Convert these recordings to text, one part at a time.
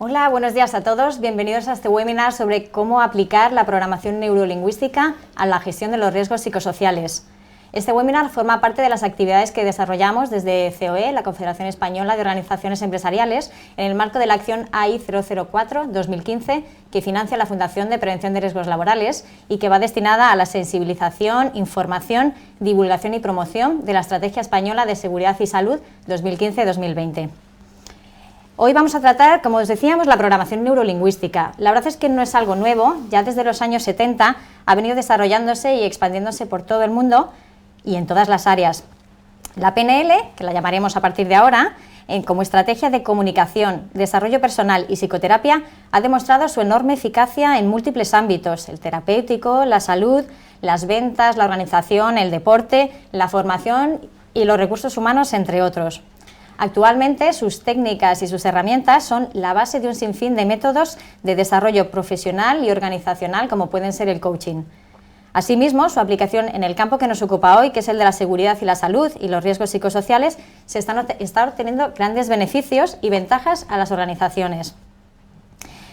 Hola, buenos días a todos. Bienvenidos a este webinar sobre cómo aplicar la programación neurolingüística a la gestión de los riesgos psicosociales. Este webinar forma parte de las actividades que desarrollamos desde COE, la Confederación Española de Organizaciones Empresariales, en el marco de la acción AI 004-2015, que financia la Fundación de Prevención de Riesgos Laborales y que va destinada a la sensibilización, información, divulgación y promoción de la Estrategia Española de Seguridad y Salud 2015-2020. Hoy vamos a tratar, como os decíamos, la programación neurolingüística. La verdad es que no es algo nuevo, ya desde los años 70 ha venido desarrollándose y expandiéndose por todo el mundo y en todas las áreas. La PNL, que la llamaremos a partir de ahora, como estrategia de comunicación, desarrollo personal y psicoterapia, ha demostrado su enorme eficacia en múltiples ámbitos: el terapéutico, la salud, las ventas, la organización, el deporte, la formación y los recursos humanos, entre otros. Actualmente, sus técnicas y sus herramientas son la base de un sinfín de métodos de desarrollo profesional y organizacional, como pueden ser el coaching. Asimismo, su aplicación en el campo que nos ocupa hoy, que es el de la seguridad y la salud y los riesgos psicosociales, está obteniendo grandes beneficios y ventajas a las organizaciones.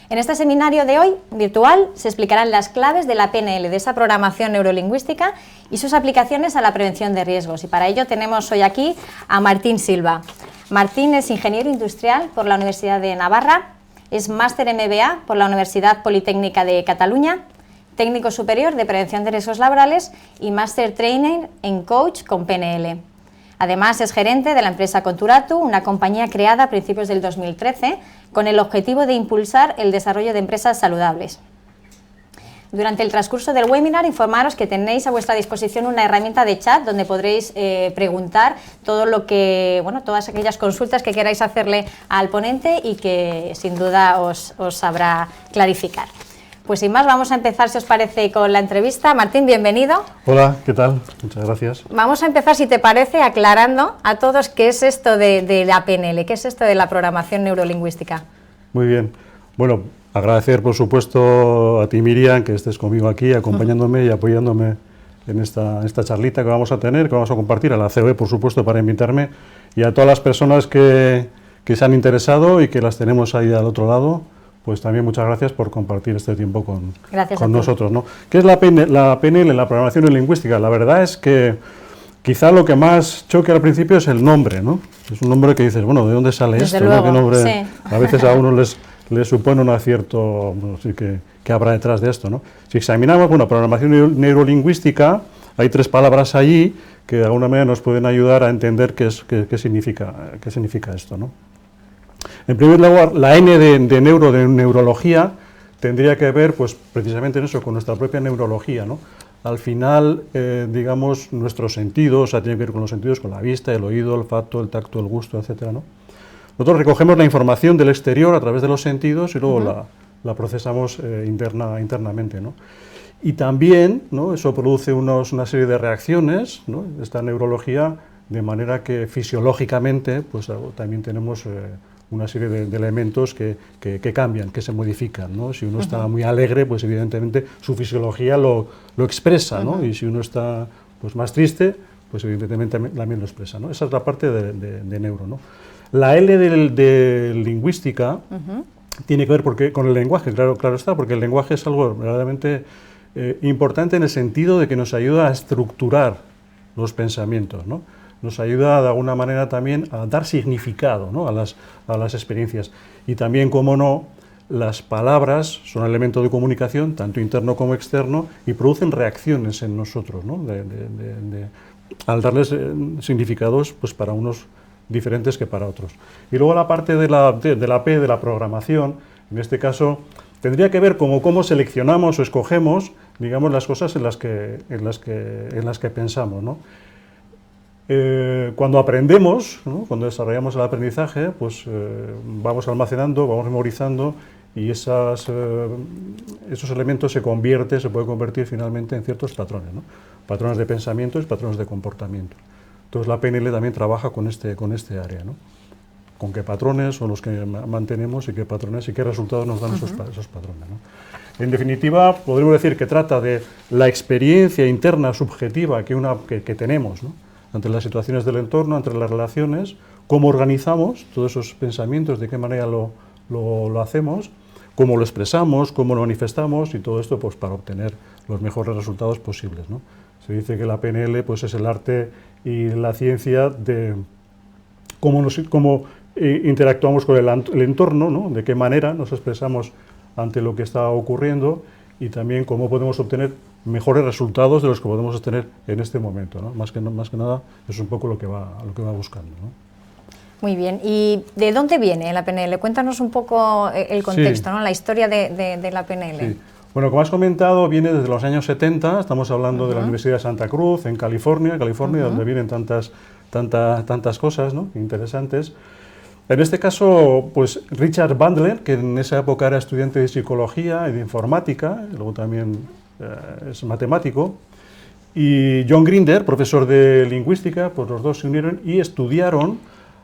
En este seminario de hoy, virtual, se explicarán las claves de la PNL, de esa programación neurolingüística y sus aplicaciones a la prevención de riesgos. Y para ello tenemos hoy aquí a Martín Silva. Martín es ingeniero industrial por la Universidad de Navarra, es máster MBA por la Universidad Politécnica de Cataluña, técnico superior de prevención de riesgos laborales y máster trainer en coach con PNL. Además, es gerente de la empresa Conturatu, una compañía creada a principios del 2013 con el objetivo de impulsar el desarrollo de empresas saludables. Durante el transcurso del webinar, informaros que tenéis a vuestra disposición una herramienta de chat donde podréis preguntar todas aquellas consultas que queráis hacerle al ponente y que sin duda os sabrá clarificar. Pues sin más, vamos a empezar, si os parece, con la entrevista. Martín, bienvenido. Hola, ¿qué tal? Muchas gracias. Vamos a empezar, si te parece, aclarando a todos qué es esto de la PNL, qué es esto de la programación neurolingüística. Muy bien. Bueno, agradecer, por supuesto, a ti, Miriam, que estés conmigo aquí, acompañándome y apoyándome en esta charlita que vamos a tener, que vamos a compartir, a la COE, por supuesto, para invitarme, y a todas las personas que se han interesado y que las tenemos ahí al otro lado. Pues también muchas gracias por compartir este tiempo con nosotros, ¿no? ¿Qué es la PNL, la programación neurolingüística? La verdad es que quizá lo que más choque al principio es el nombre, ¿no? Es un nombre que dices, bueno, ¿de dónde sale Desde esto? luego, ¿No? ¿Qué nombre? Sí. A veces a uno les supone un acierto, bueno, sí que habrá detrás de esto, ¿no? Si examinamos, bueno, programación neurolingüística, hay tres palabras allí que de alguna manera nos pueden ayudar a entender qué significa esto, ¿no? En primer lugar, la N de neurología, tendría que ver, pues, precisamente en eso, con nuestra propia neurología, ¿no? Al final, digamos, nuestros sentidos, tiene que ver con los sentidos, con la vista, el oído, el olfato, el tacto, el gusto, etcétera, ¿no? Nosotros recogemos la información del exterior a través de los sentidos y luego la procesamos internamente, ¿no? Y también, ¿no?, eso produce una serie de reacciones, ¿no?, esta neurología, de manera que fisiológicamente, pues, también tenemos una serie de elementos que cambian, que se modifican, ¿no? Si uno está muy alegre, pues evidentemente su fisiología lo expresa, ¿no? Y si uno está, pues, más triste, pues evidentemente también lo expresa, ¿no? Esa es la parte de neuro, ¿no? La L de lingüística tiene que ver con el lenguaje, claro está, porque el lenguaje es algo verdaderamente importante en el sentido de que nos ayuda a estructurar los pensamientos, ¿no? Nos ayuda de alguna manera también a dar significado, ¿no?, a las experiencias. Y también, como no, las palabras son elementos de comunicación, tanto interno como externo, y producen reacciones en nosotros, ¿no?, al darles significados, pues, para unos diferentes que para otros. Y luego la parte de la P, de la programación, en este caso, tendría que ver con cómo seleccionamos o escogemos, digamos, las cosas en las que pensamos, ¿no? Cuando aprendemos, ¿no?, cuando desarrollamos el aprendizaje, pues vamos almacenando, vamos memorizando, y esos elementos se pueden convertir finalmente en ciertos patrones, ¿no? Patrones de pensamiento y patrones de comportamiento. Entonces la PNL también trabaja con este área, ¿no? Con qué patrones son los que mantenemos y qué patrones y qué resultados nos dan esos patrones, ¿no? En definitiva, podríamos decir que trata de la experiencia interna subjetiva que tenemos, ¿no?, ante las situaciones del entorno, entre las relaciones, cómo organizamos todos esos pensamientos, de qué manera lo lo hacemos, cómo lo expresamos, cómo lo manifestamos y todo esto pues para obtener los mejores resultados posibles, ¿no? Se dice que la PNL pues es el arte y la ciencia de cómo interactuamos con el entorno, ¿no? De qué manera nos expresamos ante lo que está ocurriendo y también cómo podemos obtener mejores resultados de los que podemos obtener en este momento, ¿no? Más que nada es un poco lo que va buscando, ¿no? Muy bien. ¿Y de dónde viene la PNL? Cuéntanos un poco el contexto, sí, ¿no? La historia de la PNL. Sí. Bueno, como has comentado, viene desde los años 70, estamos hablando de la Universidad de Santa Cruz, en California, donde vienen tantas cosas, ¿no? Interesantes. En este caso, pues Richard Bandler, que en esa época era estudiante de psicología y de informática, y luego también es matemático, y John Grinder, profesor de lingüística, pues los dos se unieron y estudiaron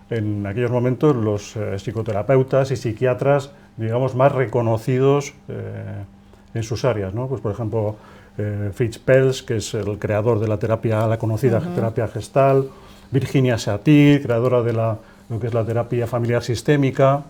en aquellos momentos los psicoterapeutas y psiquiatras, digamos, más reconocidos en sus áreas, ¿no? Pues, por ejemplo, Fritz Perls, que es el creador de la conocida terapia Gestalt, Virginia Satir, creadora de lo que es la terapia familiar sistémica,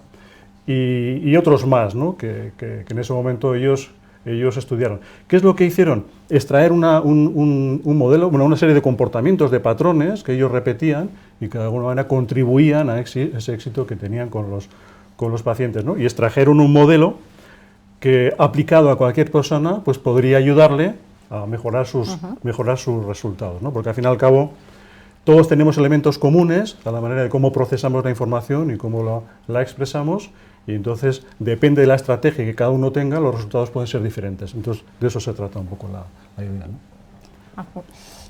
y otros más, ¿no? que en ese momento ellos estudiaron. ¿Qué es lo que hicieron? Extraer un modelo, una serie de comportamientos, de patrones que ellos repetían y que de alguna manera contribuían a ese éxito que tenían con los pacientes, ¿no? Y extrajeron un modelo que, aplicado a cualquier persona, pues podría ayudarle a mejorar sus resultados, ¿no? Porque al fin y al cabo todos tenemos elementos comunes a la manera de cómo procesamos la información y cómo la expresamos, y entonces depende de la estrategia que cada uno tenga, los resultados pueden ser diferentes. Entonces de eso se trata un poco la idea, ¿no?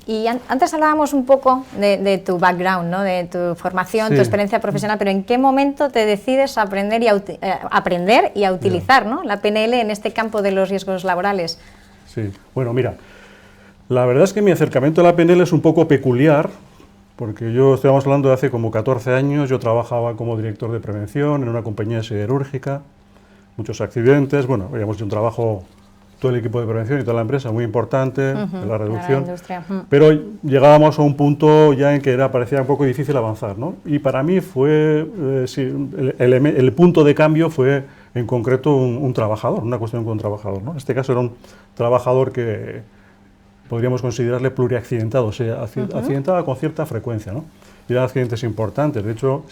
Y antes hablábamos un poco de tu background, ¿no? De tu formación, sí, tu experiencia profesional, pero ¿en qué momento te decides aprender y a utilizar, ¿no? la PNL en este campo de los riesgos laborales? Sí, bueno, mira, la verdad es que mi acercamiento a la PNL es un poco peculiar, porque estamos hablando de hace como 14 años, yo trabajaba como director de prevención en una compañía siderúrgica, muchos accidentes, bueno, habíamos hecho un trabajo, todo el equipo de prevención y toda la empresa, muy importante, de la reducción, pero llegábamos a un punto ya en que parecía un poco difícil avanzar, ¿no? Y para mí fue, el punto de cambio fue en concreto un trabajador, una cuestión con un trabajador, ¿no? En este caso era un trabajador que podríamos considerarle pluriaccidentado, o sea, accidentaba con cierta frecuencia, ¿no? Y eran accidentes importantes, de hecho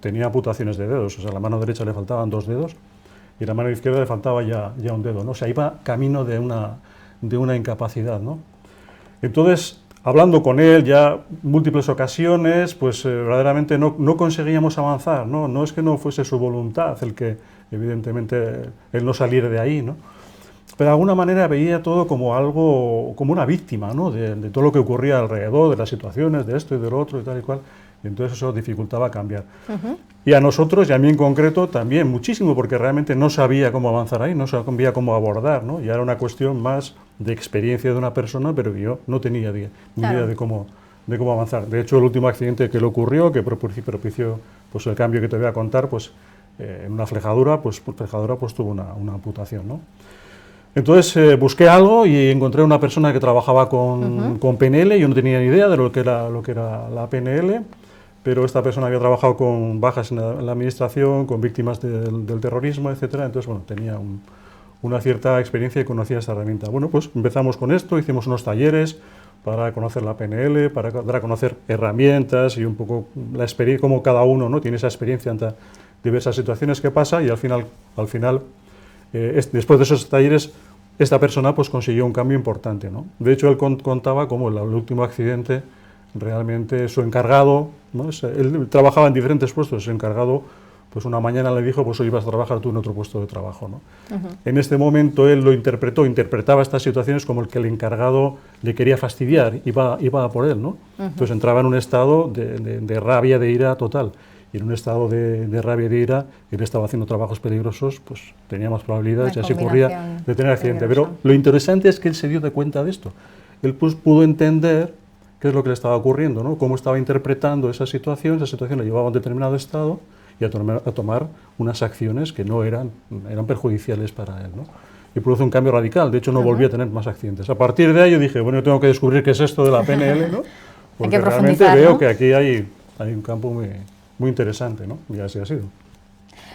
tenía amputaciones de dedos, o sea, a la mano derecha le faltaban 2 dedos y a la mano izquierda le faltaba ya un dedo, ¿no? O sea, iba camino de una incapacidad, ¿no? Entonces, hablando con él ya múltiples ocasiones, pues verdaderamente no conseguíamos avanzar, ¿no? No es que no fuese su voluntad el que, evidentemente, él no saliera de ahí, ¿no? Pero de alguna manera veía todo como como una víctima, ¿no? de todo lo que ocurría alrededor, de las situaciones, de esto y de lo otro y tal y cual, y entonces eso dificultaba cambiar. Y a nosotros, y a mí en concreto, también muchísimo, porque realmente no sabía cómo avanzar ahí, no sabía cómo abordar, ¿no? Y era una cuestión más de experiencia de una persona, pero yo no tenía ni idea de cómo avanzar. De hecho, el último accidente que le ocurrió, que propició pues, el cambio que te voy a contar, pues en una flejadura, pues tuvo una amputación, ¿no? Entonces busqué algo y encontré una persona que trabajaba con PNL. Yo no tenía ni idea de lo que era la PNL, pero esta persona había trabajado con bajas en la administración, con víctimas del terrorismo, etcétera. Entonces, bueno, tenía una cierta experiencia y conocía esta herramienta. Bueno, pues empezamos con esto, hicimos unos talleres para conocer la PNL, para dar a conocer herramientas y un poco la experiencia, cómo cada uno, ¿no? Tiene esa experiencia ante diversas situaciones que pasa, y al final después de esos talleres, esta persona pues consiguió un cambio importante, ¿no? De hecho, él contaba cómo el último accidente, realmente su encargado, ¿no? Él trabajaba en diferentes puestos, su encargado, pues una mañana le dijo, pues hoy vas a trabajar tú en otro puesto de trabajo, ¿no? En este momento él lo interpretaba estas situaciones como el que el encargado le quería fastidiar, iba a por él, ¿no? Entonces entraba en un estado de rabia, de ira total. Y en un estado de rabia y de ira, él estaba haciendo trabajos peligrosos, pues tenía más probabilidades, ya se ocurría, de tener accidente. Pero lo interesante es que él se dio de cuenta de esto. Él pues pudo entender qué es lo que le estaba ocurriendo, ¿no? Cómo estaba interpretando esa situación le llevaba a un determinado estado y a tomar unas acciones que no eran perjudiciales para él, ¿no? Y produjo un cambio radical. De hecho, no volvió a tener más accidentes. A partir de ahí yo dije, bueno, yo tengo que descubrir qué es esto de la PNL, ¿no? Porque realmente veo que aquí hay un campo muy interesante, ¿no? Y así ha sido.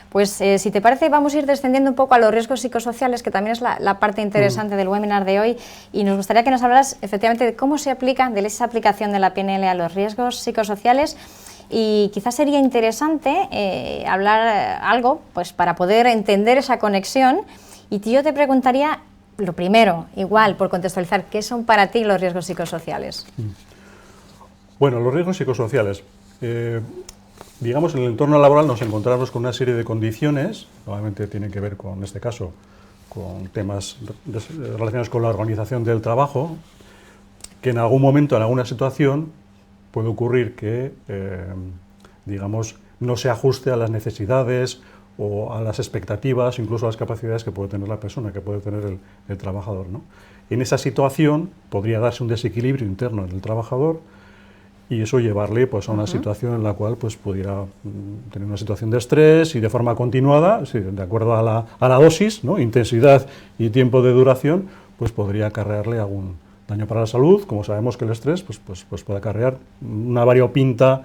Pues si te parece, vamos a ir descendiendo un poco a los riesgos psicosociales, que también es la parte interesante del webinar de hoy, y nos gustaría que nos hablaras efectivamente de cómo se aplica, de esa aplicación de la PNL a los riesgos psicosociales, y quizás sería interesante hablar algo pues, para poder entender esa conexión, y yo te preguntaría, lo primero, igual, por contextualizar, ¿qué son para ti los riesgos psicosociales? Bueno, los riesgos psicosociales. Digamos, en el entorno laboral nos encontramos con una serie de condiciones, normalmente tienen que ver con, en este caso, con temas relacionados con la organización del trabajo, que en algún momento, en alguna situación, puede ocurrir que, digamos, no se ajuste a las necesidades o a las expectativas, incluso a las capacidades que puede tener la persona, que puede tener el trabajador, ¿no? En esa situación podría darse un desequilibrio interno en el trabajador, y eso llevarle pues, a una situación en la cual pues, pudiera tener una situación de estrés y de forma continuada, de acuerdo a la dosis, ¿no? Intensidad y tiempo de duración, pues podría acarrearle algún daño para la salud. Como sabemos que el estrés pues puede acarrear una variopinta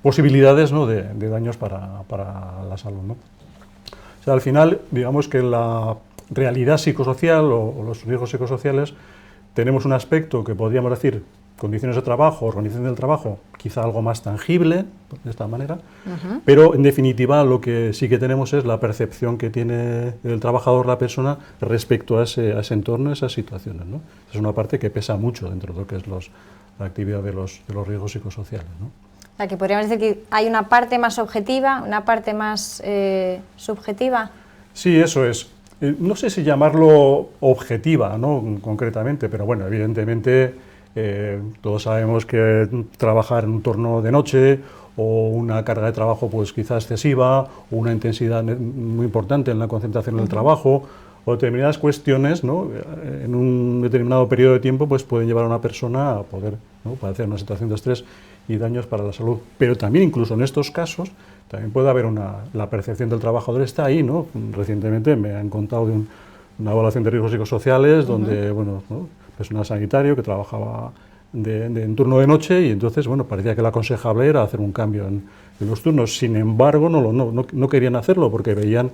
posibilidades, ¿no? de daños para la salud, ¿no? O sea, al final, digamos que la realidad psicosocial o los riesgos psicosociales, tenemos un aspecto que podríamos decir condiciones de trabajo, organización del trabajo, quizá algo más tangible, de esta manera, pero en definitiva lo que sí que tenemos es la percepción que tiene el trabajador, la persona, respecto a ese entorno, a esas situaciones, ¿no? Es una parte que pesa mucho dentro de lo que es la actividad de los riesgos psicosociales, ¿no? O sea, que podríamos decir que hay una parte más objetiva, una parte más subjetiva. Sí, eso es. No sé si llamarlo objetiva, ¿no? Concretamente, pero bueno, evidentemente todos sabemos que trabajar en un turno de noche o una carga de trabajo pues quizá excesiva o una intensidad muy importante en la concentración del trabajo o determinadas cuestiones, ¿no? En un determinado periodo de tiempo pues pueden llevar a una persona a poder, ¿no? padecer una situación de estrés y daños para la salud. Pero también incluso en estos casos también puede haber la percepción del trabajador está ahí, ¿no? Recientemente me han contado de una evaluación de riesgos psicosociales donde, bueno, ¿no? personal sanitario que trabajaba en turno de noche y entonces, bueno, parecía que lo aconsejable era hacer un cambio en los turnos. Sin embargo, no querían hacerlo porque veían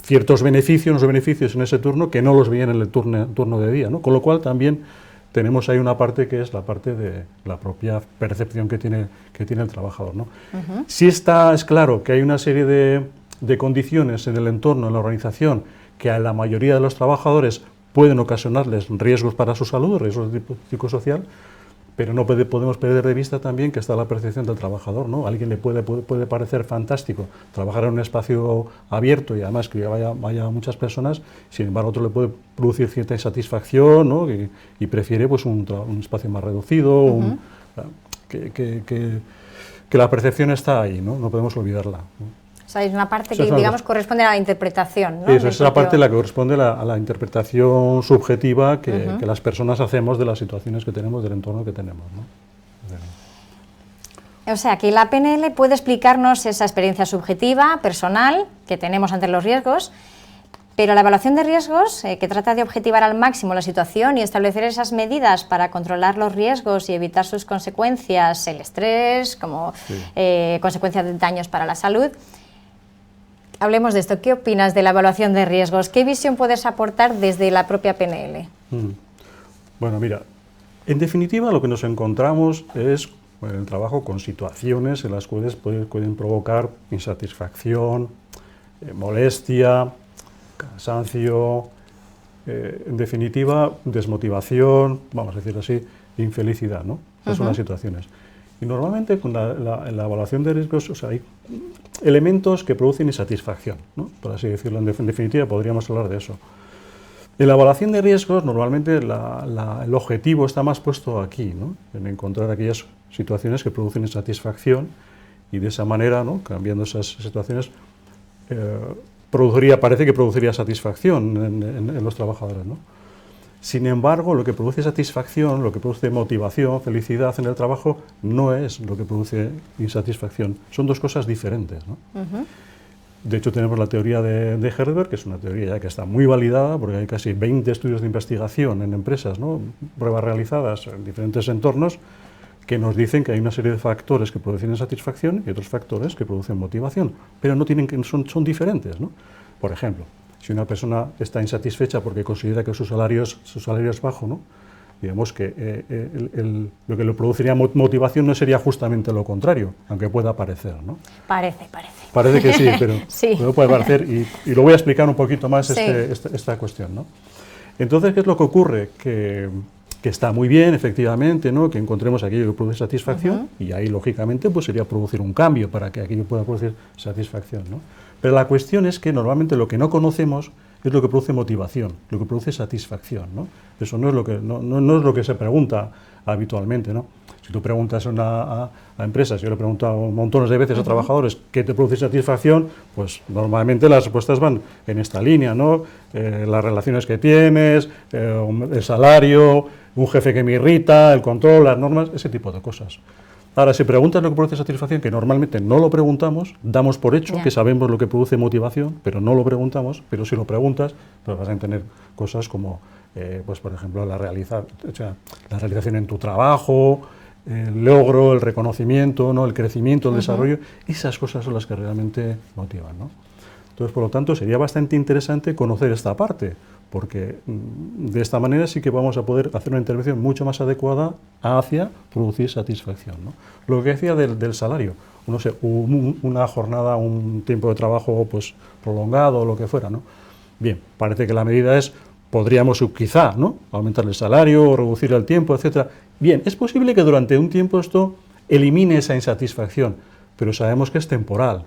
ciertos beneficios, unos beneficios en ese turno que no los veían en el turno de día, ¿no? Con lo cual también tenemos ahí una parte que es la parte de la propia percepción que tiene el trabajador, ¿no? Sí es claro que hay una serie de condiciones en el entorno, en la organización, que a la mayoría de los trabajadores pueden ocasionarles riesgos para su salud, riesgos de tipo psicosocial, pero no podemos perder de vista también que está la percepción del trabajador, ¿no? A alguien le puede parecer fantástico trabajar en un espacio abierto y además que vaya muchas personas, sin embargo a otro le puede producir cierta insatisfacción, ¿no? y prefiere pues, un espacio más reducido, que la percepción está ahí, ¿no? No podemos olvidarla, ¿no? O sea, es una parte que, digamos, corresponde a la interpretación, ¿no? Esa es la parte la que corresponde a la interpretación subjetiva que las personas hacemos de las situaciones que tenemos, del entorno que tenemos, ¿no? O sea, que la PNL puede explicarnos esa experiencia subjetiva, personal, que tenemos ante los riesgos, pero la evaluación de riesgos, que trata de objetivar al máximo la situación y establecer esas medidas para controlar los riesgos y evitar sus consecuencias, el estrés, como consecuencias de daños para la salud. Hablemos de esto. ¿Qué opinas de la evaluación de riesgos? ¿Qué visión puedes aportar desde la propia PNL? Bueno, mira, en definitiva lo que nos encontramos es en el trabajo con situaciones en las cuales pueden provocar insatisfacción, molestia, cansancio, en definitiva desmotivación, vamos a decirlo así, infelicidad, ¿no? Esas son las situaciones. Y normalmente con la evaluación de riesgos, o sea, hay elementos que producen insatisfacción, ¿no? Por así decirlo, en definitiva podríamos hablar de eso. En la evaluación de riesgos normalmente el objetivo está más puesto aquí, ¿no? En encontrar aquellas situaciones que producen insatisfacción y de esa manera, ¿no? Cambiando esas situaciones, parece que produciría satisfacción en los trabajadores, ¿no? Sin embargo, lo que produce satisfacción, lo que produce motivación, felicidad en el trabajo, no es lo que produce insatisfacción. Son dos cosas diferentes, ¿no? De hecho, tenemos la teoría de Herzberg, que es una teoría ya que está muy validada, porque hay casi 20 estudios de investigación en empresas, ¿no? Pruebas realizadas en diferentes entornos, que nos dicen que hay una serie de factores que producen satisfacción y otros factores que producen motivación, pero no tienen son diferentes, ¿no? Por ejemplo, si una persona está insatisfecha porque considera que su salario es bajo, ¿no? Digamos que lo que le produciría motivación no sería justamente lo contrario, aunque pueda parecer, ¿no? Parece. Parece que sí, pero sí. no puede parecer, y lo voy a explicar un poquito más sí. esta cuestión, ¿no? Entonces, ¿qué es lo que ocurre? Que está muy bien, efectivamente, ¿no? Que encontremos aquello que produce satisfacción, y ahí, lógicamente, pues sería producir un cambio para que aquello pueda producir satisfacción, ¿no? Pero la cuestión es que normalmente lo que no conocemos es lo que produce motivación, lo que produce satisfacción, ¿no? Eso no es lo que se pregunta habitualmente, ¿no? Si tú preguntas a empresas, yo le he preguntado montones de veces a trabajadores qué te produce satisfacción, pues normalmente las respuestas van en esta línea, ¿no? Las relaciones que tienes, el salario, un jefe que me irrita, el control, las normas, ese tipo de cosas. Ahora, si preguntas lo que produce satisfacción, que normalmente no lo preguntamos, damos por hecho que sabemos lo que produce motivación, pero no lo preguntamos, pero si lo preguntas, pues vas a entender cosas como, pues por ejemplo, la realización en tu trabajo, el logro, el reconocimiento, ¿no? El crecimiento, el desarrollo, esas cosas son las que realmente motivan, ¿no? Entonces, por lo tanto, sería bastante interesante conocer esta parte, porque de esta manera sí que vamos a poder hacer una intervención mucho más adecuada hacia producir satisfacción, ¿no? Lo que decía del salario, no sé, una jornada, un tiempo de trabajo pues prolongado o lo que fuera, ¿no? Bien, parece que la medida es, podríamos quizá, ¿no? Aumentar el salario o reducir el tiempo, etcétera. Bien, es posible que durante un tiempo esto elimine esa insatisfacción, pero sabemos que es temporal.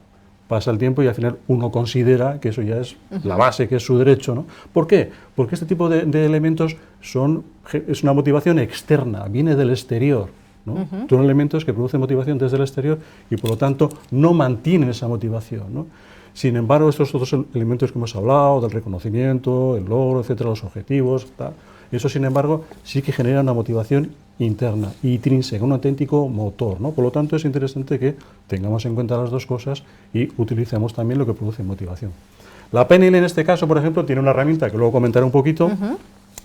Pasa el tiempo y al final uno considera que eso ya es la base, que es su derecho, ¿no? ¿Por qué? Porque este tipo de elementos es una motivación externa, viene del exterior, ¿no? Son elementos que producen motivación desde el exterior y por lo tanto no mantienen esa motivación, ¿no? Sin embargo, estos otros elementos que hemos hablado, del reconocimiento, el logro, etcétera, los objetivos, tal, eso sin embargo sí que genera una motivación interna, intrínseca, un auténtico motor, ¿no? Por lo tanto, es interesante que tengamos en cuenta las dos cosas y utilicemos también lo que produce motivación. La PNL en este caso, por ejemplo, tiene una herramienta que luego comentaré un poquito,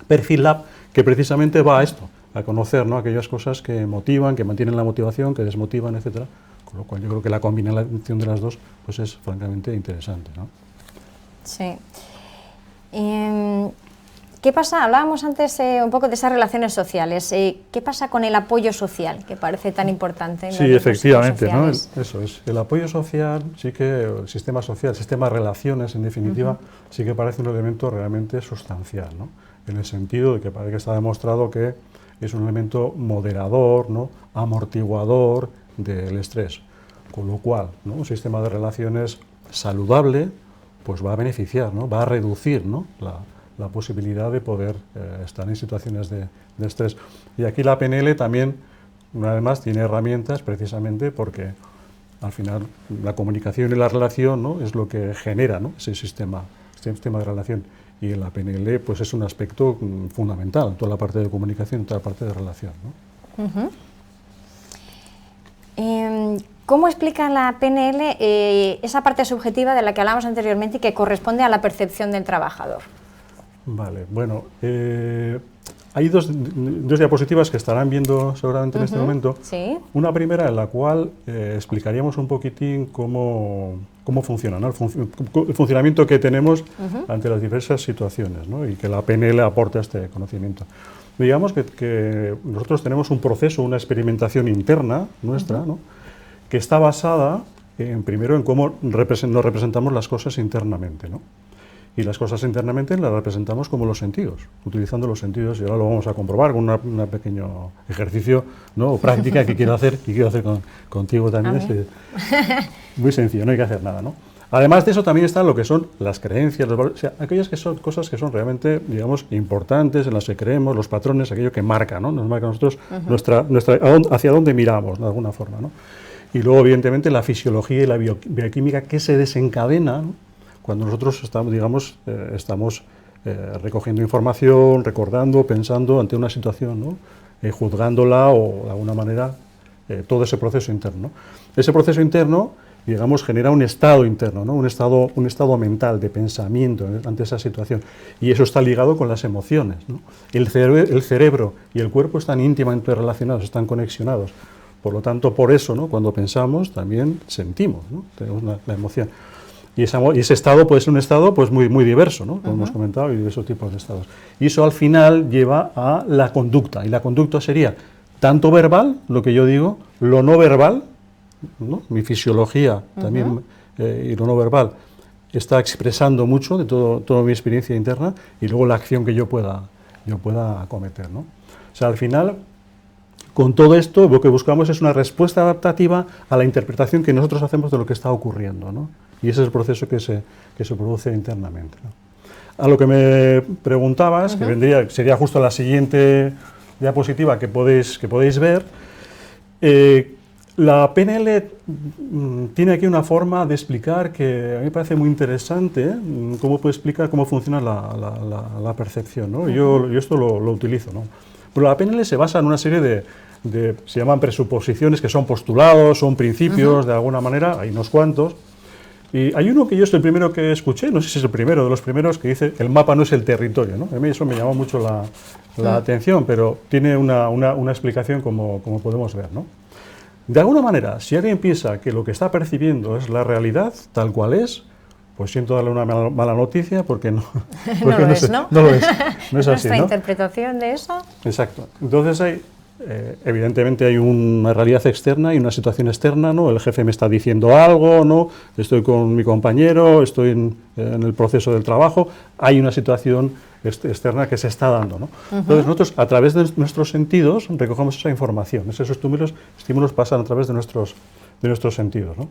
Perfil Lab, que precisamente va a esto, a conocer, ¿no? Aquellas cosas que motivan, que mantienen la motivación, que desmotivan, etcétera. Con lo cual yo creo que la combinación de las dos pues es francamente interesante, ¿no? Sí. ¿Qué pasa? Hablábamos antes un poco de esas relaciones sociales. ¿Qué pasa con el apoyo social, que parece tan importante en Sí, efectivamente, ¿no? Eso es. El apoyo social, sí que el sistema social, el sistema de relaciones, en definitiva, sí que parece un elemento realmente sustancial, ¿no? En el sentido de que parece que está demostrado que es un elemento moderador, ¿no? Amortiguador del estrés. Con lo cual, ¿no? Un sistema de relaciones saludable pues va a beneficiar, ¿no? Va a reducir, ¿no? la posibilidad de poder estar en situaciones de estrés. Y aquí la PNL también, una vez más, tiene herramientas precisamente porque al final la comunicación y la relación, ¿no? Es lo que genera, ¿no? Ese sistema de relación. Y en la PNL pues es un aspecto fundamental, toda la parte de comunicación, toda la parte de relación, ¿no? ¿Cómo explica la PNL esa parte subjetiva de la que hablábamos anteriormente y que corresponde a la percepción del trabajador? Vale, bueno, hay dos diapositivas que estarán viendo seguramente en este momento. ¿Sí? Una primera en la cual explicaríamos un poquitín cómo funciona, ¿no? El funcionamiento que tenemos ante las diversas situaciones, ¿no? Y que la PNL aporta este conocimiento. Digamos que nosotros tenemos un proceso, una experimentación interna nuestra, ¿no? Que está basada primero en cómo nos representamos las cosas internamente, ¿no? Y las cosas internamente las representamos como los sentidos, utilizando los sentidos, y ahora lo vamos a comprobar con un pequeño ejercicio, ¿no? O práctica que quiero hacer contigo también. Es muy sencillo, no hay que hacer nada, ¿no? Además de eso también están lo que son las creencias, los valores, o sea, aquellas que son cosas que son realmente, digamos, importantes, en las que creemos, los patrones, aquello que marca, ¿no? Nos marca a nosotros hacia dónde miramos, de alguna forma, ¿no? Y luego, evidentemente, la fisiología y la bioquímica que se desencadena, ¿no? Cuando nosotros estamos, digamos, recogiendo información, recordando, pensando ante una situación, ¿no? Juzgándola o, de alguna manera, todo ese proceso interno, ¿no? Ese proceso interno, digamos, genera un estado interno, ¿no? un estado mental de pensamiento ante esa situación. Y eso está ligado con las emociones, ¿no? El cerebro y el cuerpo están íntimamente relacionados, están conexionados. Por lo tanto, por eso, ¿no? Cuando pensamos, también sentimos, ¿no? Tenemos la emoción. Y ese estado puede ser un estado pues, muy diverso, ¿no? Como hemos comentado, y diversos tipos de estados. Y eso al final lleva a la conducta. Y la conducta sería tanto verbal, lo que yo digo, lo no verbal, ¿no? Mi fisiología también, y lo no verbal, está expresando mucho de toda mi experiencia interna, y luego la acción que yo pueda acometer, ¿no? O sea, al final, con todo esto, lo que buscamos es una respuesta adaptativa a la interpretación que nosotros hacemos de lo que está ocurriendo, ¿no? Y ese es el proceso que se produce internamente, ¿no? A lo que me preguntabas, que sería justo la siguiente diapositiva que podéis ver, la PNL tiene aquí una forma de explicar que a mí me parece muy interesante, cómo puede explicar cómo funciona la percepción, ¿no? Yo esto lo utilizo, ¿no? Pero la PNL se basa en una serie se llaman presuposiciones, que son postulados, son principios, de alguna manera, hay unos cuantos. Y hay uno que yo es el primero que escuché, no sé si es el primero de los primeros, que dice el mapa no es el territorio, ¿no? A mí eso me llamó mucho la atención, pero tiene una explicación como podemos ver, ¿no? De alguna manera, si alguien piensa que lo que está percibiendo es la realidad tal cual es, pues siento darle una mala noticia porque no, porque no lo es, ¿no? No lo es, no es así, ¿Nuestra ¿no? interpretación de eso? Exacto. Entonces evidentemente hay una realidad externa y una situación externa, ¿no? El jefe me está diciendo algo, ¿no? Estoy con mi compañero, estoy en el proceso del trabajo, hay una situación externa que se está dando, ¿no? Entonces nosotros a través de nuestros sentidos recogemos esa información, esos estímulos pasan a través de nuestros sentidos, ¿no?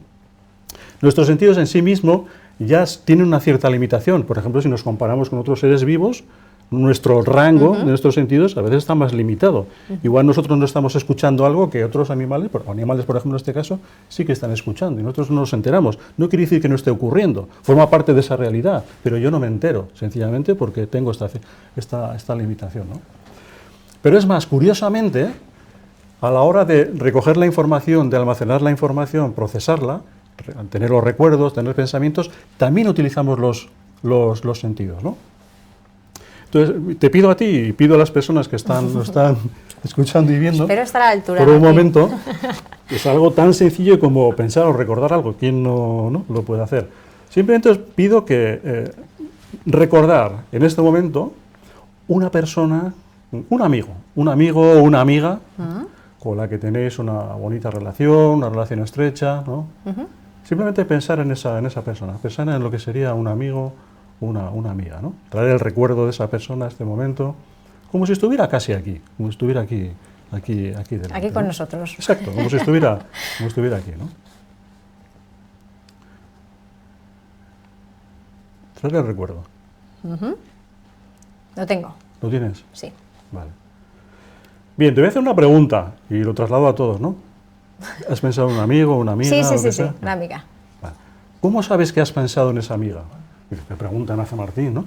Nuestros sentidos en sí mismos ya tienen una cierta limitación. Por ejemplo, si nos comparamos con otros seres vivos, nuestro rango de nuestros sentidos a veces está más limitado. Igual nosotros no estamos escuchando algo que otros animales, por ejemplo en este caso, sí que están escuchando y nosotros no nos enteramos. No quiere decir que no esté ocurriendo, forma parte de esa realidad, pero yo no me entero, sencillamente porque tengo esta limitación, ¿no? Pero es más, curiosamente, a la hora de recoger la información, de almacenar la información, procesarla, tener los recuerdos, tener pensamientos, también utilizamos los sentidos, ¿no? Entonces, te pido a ti y pido a las personas que nos están escuchando y viendo, espero estar a la altura, por un momento, es algo tan sencillo como pensar o recordar algo. ¿Quién no lo puede hacer? Simplemente os pido que recordar en este momento una persona, un amigo o una amiga con la que tenéis una bonita relación, una relación estrecha, ¿no? Simplemente pensar en esa persona, pensar en lo que sería un amigo, una amiga, ¿no? Traer el recuerdo de esa persona a este momento, como si estuviera casi aquí, como si estuviera aquí delante, aquí con ¿no? nosotros. Exacto, como si estuviera aquí, ¿no? Traer el recuerdo. Lo tengo. ¿Lo tienes? Sí. Vale. Bien, te voy a hacer una pregunta y lo traslado a todos, ¿no? ¿Has pensado en un amigo, una amiga? Sí, una amiga. Vale. ¿Cómo sabes que has pensado en esa amiga? Me preguntan hace Martín, ¿no?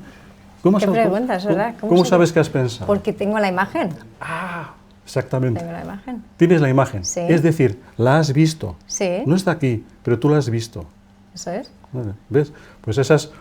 ¿Qué preguntas, verdad? ¿Cómo sabes que has pensado? Porque tengo la imagen. Ah, exactamente. Tengo la imagen. Tienes la imagen. Sí. Es decir, la has visto. Sí. No está aquí, pero tú la has visto. Eso es. Vale, ¿ves? Pues esas,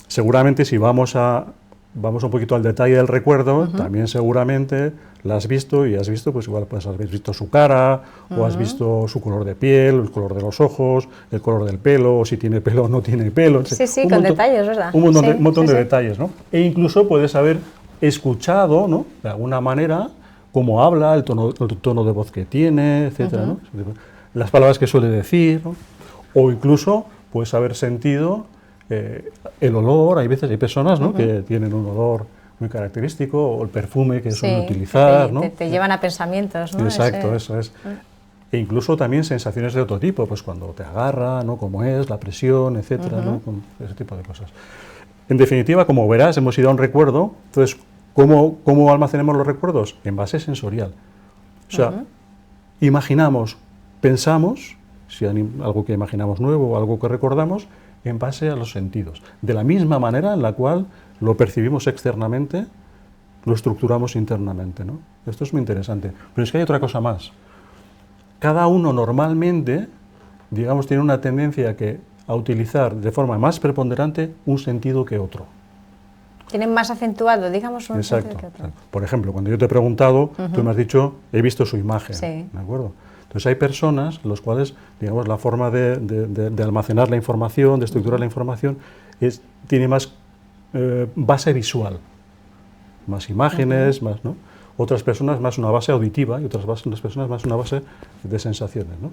seguramente si vamos un poquito al detalle del recuerdo, también seguramente la has visto y has visto, pues igual pues has visto su cara, o has visto su color de piel, el color de los ojos, el color del pelo, o si tiene pelo o no tiene pelo. Sí, con detalles, ¿verdad? Un montón de detalles, ¿no? E incluso puedes haber escuchado, ¿no? De alguna manera, cómo habla, el tono de voz que tiene, etcétera, ¿no? Las palabras que suele decir, ¿no? O incluso puedes haber sentido el olor. Hay personas, ¿no? que tienen un olor muy característico, o el perfume que suelen utilizar, ¿no? Te llevan a pensamientos, ¿no? Exacto, eso es. E incluso también sensaciones de otro tipo, pues cuando te agarra, ¿no? Cómo es, la presión, etcétera, ¿no? Con ese tipo de cosas. En definitiva, como verás, hemos ido a un recuerdo. Entonces, ¿cómo almacenamos los recuerdos? En base sensorial. O sea, imaginamos, pensamos, si hay algo que imaginamos nuevo o algo que recordamos, en base a los sentidos. De la misma manera en la cual lo percibimos externamente, lo estructuramos internamente, ¿no? Esto es muy interesante. Pero es que hay otra cosa más. Cada uno normalmente digamos, tienen una tendencia a utilizar de forma más preponderante un sentido que otro. Tienen más acentuado, digamos, un sentido que otro. Por ejemplo, cuando yo te he preguntado, tú me has dicho, he visto su imagen, sí. ¿de acuerdo? Entonces hay personas, los cuales, digamos, la forma de almacenar la información, de estructurar la información, tiene más base visual, más imágenes, más, ¿no? Otras personas más una base auditiva y otras personas más una base de sensaciones, ¿no?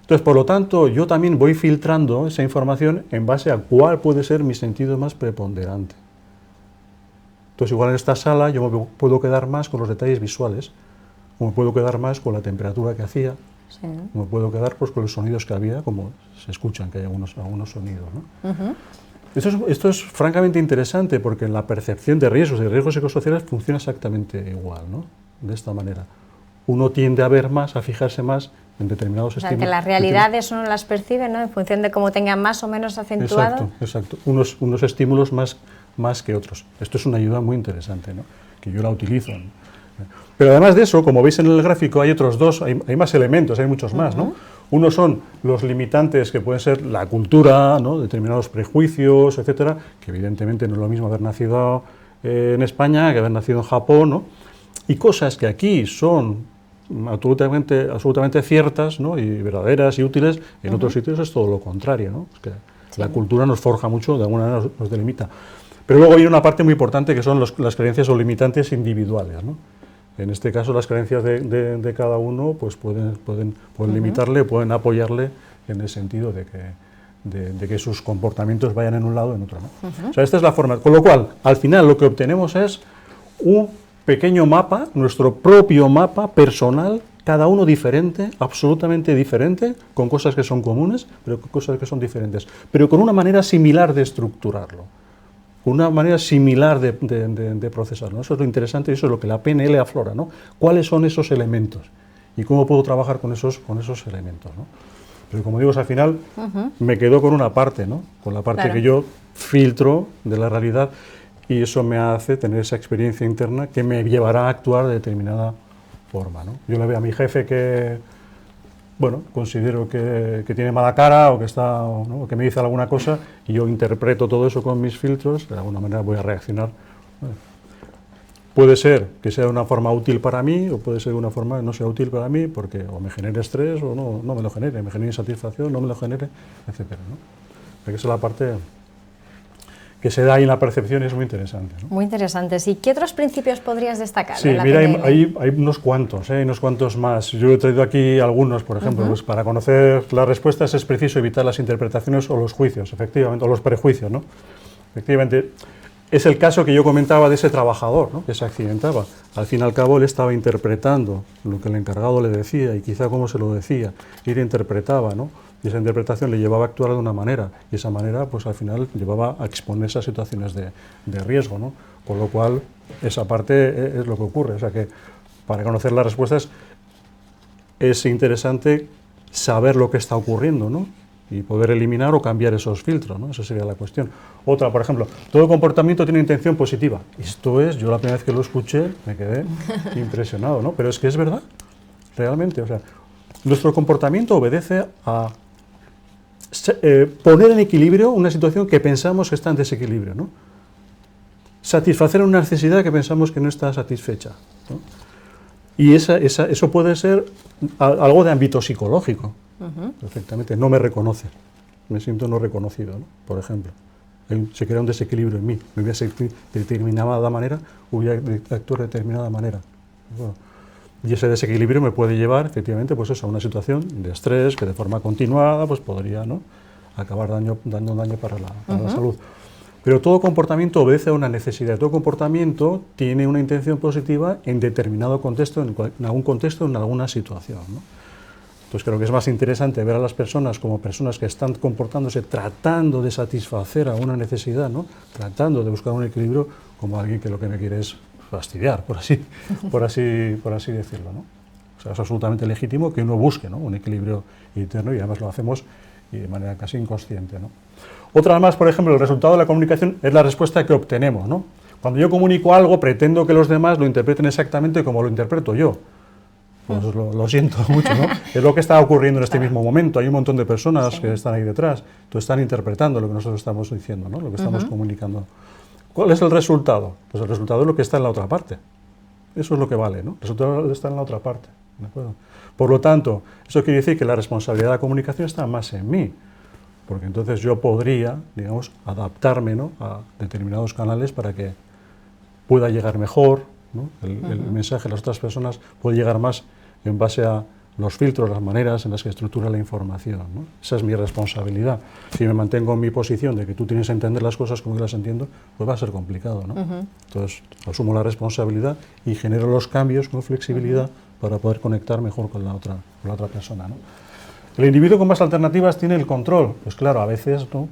Entonces, por lo tanto, yo también voy filtrando esa información en base a cuál puede ser mi sentido más preponderante. Entonces, igual en esta sala yo me puedo quedar más con los detalles visuales, o me puedo quedar más con la temperatura que hacía, sí. o me puedo quedar pues, con los sonidos que había, como se escuchan, que hay algunos sonidos, ¿no? Esto es francamente interesante porque en la percepción de riesgos psicosociales funciona exactamente igual, ¿no? De esta manera. Uno tiende a ver más, a fijarse más en determinados estímulos. O sea, que las realidades uno las percibe, ¿no? En función de cómo tengan más o menos acentuado. Exacto. Unos estímulos más que otros. Esto es una ayuda muy interesante, ¿no? Que yo la utilizo, ¿no? Pero además de eso, como veis en el gráfico, hay otros dos, hay más elementos, hay muchos más, ¿no? Uno son los limitantes que pueden ser la cultura, ¿no? Determinados prejuicios, etcétera, que evidentemente no es lo mismo haber nacido en España que haber nacido en Japón, ¿no? Y cosas que aquí son absolutamente ciertas, ¿no? Y verdaderas y útiles, en otros sitios es todo lo contrario, ¿no? Es que la cultura nos forja mucho, de alguna manera nos delimita. Pero luego hay una parte muy importante que son las creencias o limitantes individuales, ¿no? En este caso, las creencias de cada uno pues pueden limitarle, pueden apoyarle en el sentido de que sus comportamientos vayan en un lado o en otro, ¿no? O sea, esta es la forma. Con lo cual, al final, lo que obtenemos es un pequeño mapa, nuestro propio mapa personal, cada uno diferente, absolutamente diferente, con cosas que son comunes, pero con cosas que son diferentes, pero con una manera similar de estructurarlo. Una manera similar de procesarlo, ¿no? Eso es lo interesante y eso es lo que la PNL aflora, ¿no? ¿Cuáles son esos elementos? Y cómo puedo trabajar con esos elementos, ¿no? Pero como digo, al final me quedo con una parte, ¿no? Con la parte que yo filtro de la realidad y eso me hace tener esa experiencia interna que me llevará a actuar de determinada forma, ¿no? Yo le veo a mi jefe que, bueno, considero que tiene mala cara o que está, ¿no? O que me dice alguna cosa y yo interpreto todo eso con mis filtros, de alguna manera voy a reaccionar. Bueno, puede ser que sea de una forma útil para mí o puede ser de una forma que no sea útil para mí porque o me genere estrés o no me lo genere, me genere insatisfacción, no me lo genere, etcétera, ¿no? Porque esa es la parte que se da ahí en la percepción y es muy interesante, ¿no? Muy interesantes. ¿Y qué otros principios podrías destacar? Sí, mira, hay unos cuantos más. Yo he traído aquí algunos, por ejemplo, pues para conocer las respuestas es preciso evitar las interpretaciones o los juicios, efectivamente, o los prejuicios, ¿no? Efectivamente, es el caso que yo comentaba de ese trabajador, ¿no? Que se accidentaba. Al fin y al cabo, él estaba interpretando lo que el encargado le decía y quizá cómo se lo decía, y él interpretaba, ¿no? Y esa interpretación le llevaba a actuar de una manera, y esa manera, pues al final, llevaba a exponerse a situaciones de riesgo, ¿no? Con lo cual, esa parte es lo que ocurre. O sea que, para conocer las respuestas, es interesante saber lo que está ocurriendo, ¿no? Y poder eliminar o cambiar esos filtros, ¿no? Esa sería la cuestión. Otra, por ejemplo, todo comportamiento tiene intención positiva. Esto es, yo la primera vez que lo escuché, me quedé impresionado, ¿no? Pero es que es verdad, realmente. O sea, nuestro comportamiento obedece a poner en equilibrio una situación que pensamos que está en desequilibrio, ¿no? Satisfacer una necesidad que pensamos que no está satisfecha, ¿no? Y eso puede ser algo de ámbito psicológico, perfectamente. No me reconoce, me siento no reconocido, ¿no? Por ejemplo. Se crea un desequilibrio en mí, me voy a sentir de determinada manera, voy a actuar de determinada manera. Bueno, y ese desequilibrio me puede llevar, efectivamente, pues eso, a una situación de estrés que de forma continuada pues podría, ¿no?, acabar dando daño para la salud. Pero todo comportamiento obedece a una necesidad, todo comportamiento tiene una intención positiva en determinado contexto, en algún contexto, en alguna situación, ¿no? Entonces creo que es más interesante ver a las personas como personas que están comportándose tratando de satisfacer alguna necesidad, ¿no?, tratando de buscar un equilibrio, como alguien que lo que me quiere es fastidiar, por así decirlo, ¿no? O sea, es absolutamente legítimo que uno busque, ¿no?, un equilibrio interno y además lo hacemos y de manera casi inconsciente, ¿no? Otra más, por ejemplo, el resultado de la comunicación es la respuesta que obtenemos, ¿no? Cuando yo comunico algo, pretendo que los demás lo interpreten exactamente como lo interpreto yo. Pues lo siento mucho, ¿no? Es lo que está ocurriendo en este mismo momento. Hay un montón de personas que están ahí detrás, entonces están interpretando lo que nosotros estamos diciendo, ¿no? Lo que estamos comunicando. ¿Cuál es el resultado? Pues el resultado es lo que está en la otra parte. Eso es lo que vale, ¿no? El resultado está en la otra parte, ¿de acuerdo? Por lo tanto, eso quiere decir que la responsabilidad de la comunicación está más en mí, porque entonces yo podría, digamos, adaptarme, ¿no?, a determinados canales para que pueda llegar mejor, ¿no? El mensaje a las otras personas puede llegar más en base a los filtros, las maneras en las que estructura la información, ¿no? Esa es mi responsabilidad. Si me mantengo en mi posición de que tú tienes que entender las cosas como yo las entiendo, pues va a ser complicado, ¿no? Entonces, asumo la responsabilidad y genero los cambios con flexibilidad para poder conectar mejor con la otra persona, ¿no? El individuo con más alternativas tiene el control. Pues claro, a veces, ¿no?,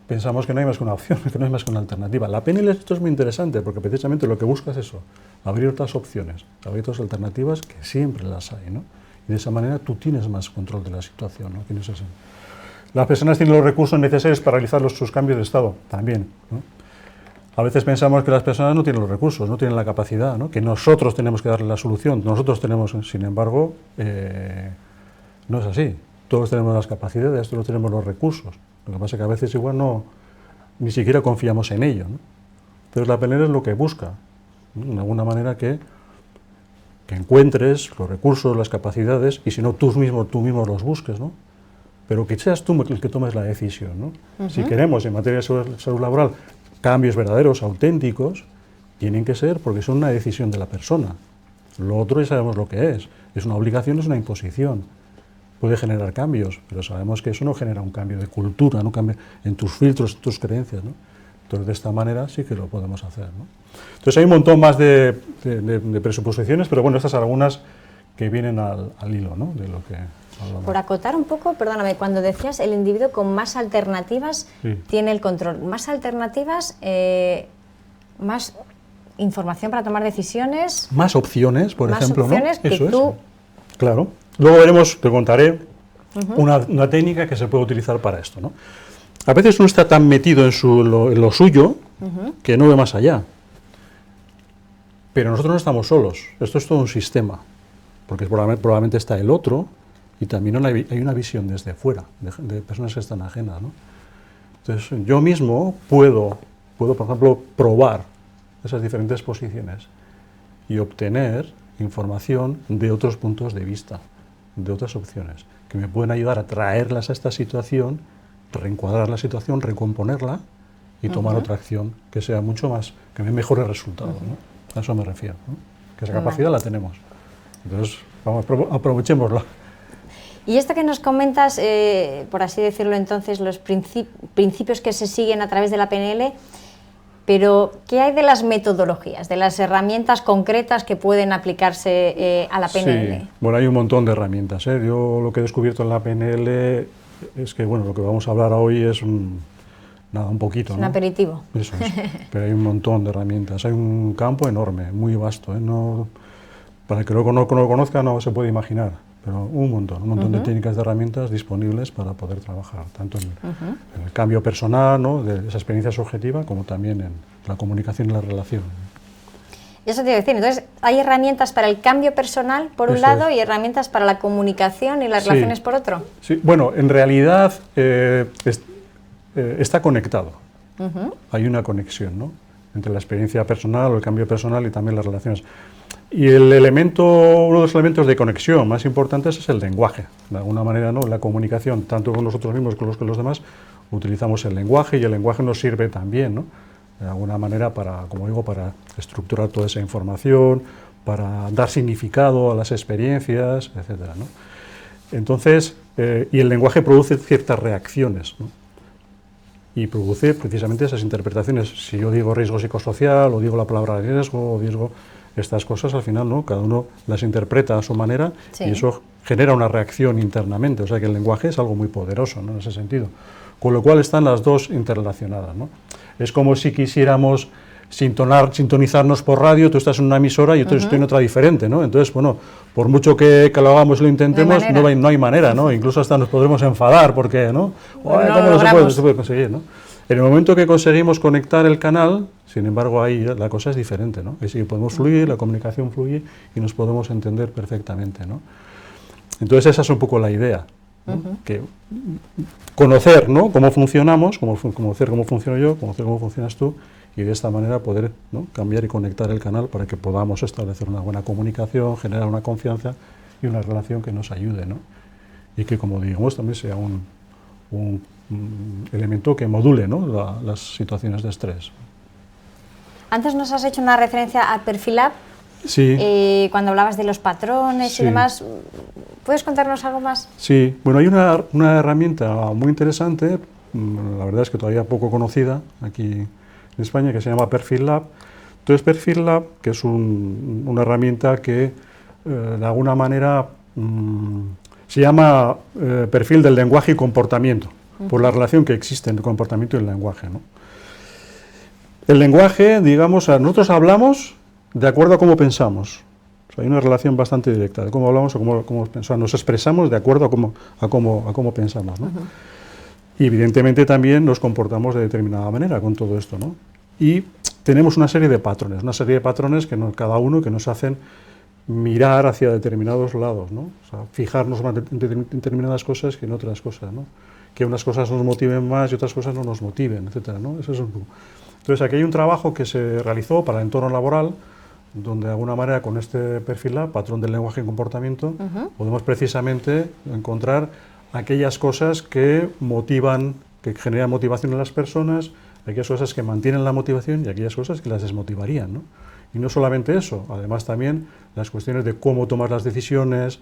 pensamos que no hay más que una opción, que no hay más que una alternativa. La PNL, esto es muy interesante, porque precisamente lo que busca es eso, abrir otras opciones, abrir otras alternativas, que siempre las hay, ¿no? Y de esa manera tú tienes más control de la situación, ¿no? Tienes ese. Las personas tienen los recursos necesarios para realizar sus cambios de estado, también, ¿no? A veces pensamos que las personas no tienen los recursos, no tienen la capacidad, ¿no?, que nosotros tenemos que darle la solución. Nosotros tenemos, sin embargo, no es así. Todos tenemos las capacidades, todos tenemos los recursos. Lo que pasa es que a veces igual ni siquiera confiamos en ello, ¿no? Entonces la PNL es lo que busca, ¿no?, de alguna manera que encuentres los recursos, las capacidades, y si no tú mismo los busques, ¿no? Pero que seas tú el que tomes la decisión, ¿no? Si queremos en materia de salud laboral cambios verdaderos, auténticos, tienen que ser porque son una decisión de la persona. Lo otro ya sabemos lo que es una obligación, es una imposición. Puede generar cambios, pero sabemos que eso no genera un cambio de cultura, no cambia en tus filtros, en tus creencias, ¿no? Entonces, de esta manera sí que lo podemos hacer, ¿no? Entonces, hay un montón más de presuposiciones, pero bueno, estas son algunas que vienen al hilo, ¿no?, de lo que hablamos. Por acotar un poco, perdóname, cuando decías el individuo con más alternativas tiene el control, más alternativas, más información para tomar decisiones. Más opciones, por ejemplo, ¿no? Más opciones que tú. Claro. Luego veremos, te contaré una técnica que se puede utilizar para esto, ¿no? A veces uno está tan metido en lo suyo que no ve más allá. Pero nosotros no estamos solos, esto es todo un sistema, porque probablemente está el otro y también hay una visión desde fuera, de personas que están ajenas, ¿no? Entonces yo mismo puedo, por ejemplo, probar esas diferentes posiciones y obtener información de otros puntos de vista, de otras opciones, que me pueden ayudar a traerlas a esta situación, reencuadrar la situación, recomponerla y tomar otra acción que sea mucho más, que me mejore el resultado, ¿no? A eso me refiero, ¿no? Que esa capacidad la tenemos. Entonces, vamos, aprovechémosla. Y esto que nos comentas, por así decirlo entonces, los principios que se siguen a través de la PNL, pero ¿qué hay de las metodologías, de las herramientas concretas que pueden aplicarse a la PNL? Sí, bueno, hay un montón de herramientas, ¿eh? Yo lo que he descubierto en la PNL es que, bueno, lo que vamos a hablar hoy es un poquito, es ¿no? Un aperitivo. Eso es, pero hay un montón de herramientas, hay un campo enorme, muy vasto, ¿eh? No, para el que no lo conozca no se puede imaginar, pero un montón de técnicas, de herramientas disponibles para poder trabajar, tanto en el cambio personal, ¿no?, de esa experiencia subjetiva, como también en la comunicación y la relación. Eso te iba a decir, entonces hay herramientas para el cambio personal por un lado y herramientas para la comunicación y las relaciones por otro. Sí, bueno, en realidad está conectado, hay una conexión, ¿no?, entre la experiencia personal o el cambio personal y también las relaciones. Y uno de los elementos de conexión más importantes es el lenguaje. De alguna manera, ¿no?, la comunicación, tanto con nosotros mismos como con los demás, utilizamos el lenguaje, y el lenguaje nos sirve también, ¿no?, de alguna manera para, como digo, para estructurar toda esa información, para dar significado a las experiencias, etcétera, ¿no? Entonces, y el lenguaje produce ciertas reacciones, ¿no?, y produce precisamente esas interpretaciones. Si yo digo riesgo psicosocial, o digo la palabra riesgo, o digo estas cosas, al final, ¿no?, cada uno las interpreta a su manera, y eso genera una reacción internamente. O sea que el lenguaje es algo muy poderoso, ¿no?, en ese sentido. Con lo cual están las dos interrelacionadas, ¿no? Es como si quisiéramos sintonizarnos por radio, tú estás en una emisora y yo estoy en otra diferente, ¿no? Entonces, bueno, por mucho que lo hagamos y lo intentemos, no hay manera, ¿no? Incluso hasta nos podremos enfadar porque, ¿no? ¿Cómo no se puede conseguir, ¿no? En el momento que conseguimos conectar el canal, sin embargo, ahí la cosa es diferente, ¿no? Es decir, podemos fluir, la comunicación fluye y nos podemos entender perfectamente, ¿no? Entonces esa es un poco la idea, ¿no? Que conocer, ¿no?, cómo funcionamos, conocer cómo funciono yo, conocer cómo funcionas tú, y de esta manera poder, ¿no?, cambiar y conectar el canal para que podamos establecer una buena comunicación, generar una confianza y una relación que nos ayude, ¿no? Y que, como digamos, también sea un elemento que module, ¿no?, las situaciones de estrés. Antes nos has hecho una referencia a Perfil Lab, sí. Cuando hablabas de los patrones sí. y demás. ¿Puedes contarnos algo más? Sí, bueno, hay una herramienta muy interesante, la verdad es que todavía poco conocida aquí en España, que se llama Perfil Lab. Entonces, Perfil Lab, que es una herramienta que de alguna manera se llama perfil del lenguaje y comportamiento, por la relación que existe entre el comportamiento y el lenguaje, ¿no? El lenguaje, digamos, nosotros hablamos de acuerdo a cómo pensamos. O sea, hay una relación bastante directa de cómo hablamos o cómo pensamos. Nos expresamos de acuerdo a cómo pensamos, ¿no? Y evidentemente también nos comportamos de determinada manera con todo esto, ¿no? Y tenemos una serie de patrones que cada uno que nos hacen mirar hacia determinados lados, ¿no? O sea, fijarnos más en determinadas cosas que en otras cosas, ¿no? Que unas cosas nos motiven más y otras cosas no nos motiven, etcétera, ¿no? Eso es un poco. Entonces, aquí hay un trabajo que se realizó para el entorno laboral, donde de alguna manera con este perfil Lab, patrón del lenguaje y comportamiento, podemos precisamente encontrar aquellas cosas que motivan, que generan motivación en las personas, aquellas cosas que mantienen la motivación y aquellas cosas que las desmotivarían, ¿no? Y no solamente eso, además también las cuestiones de cómo tomar las decisiones,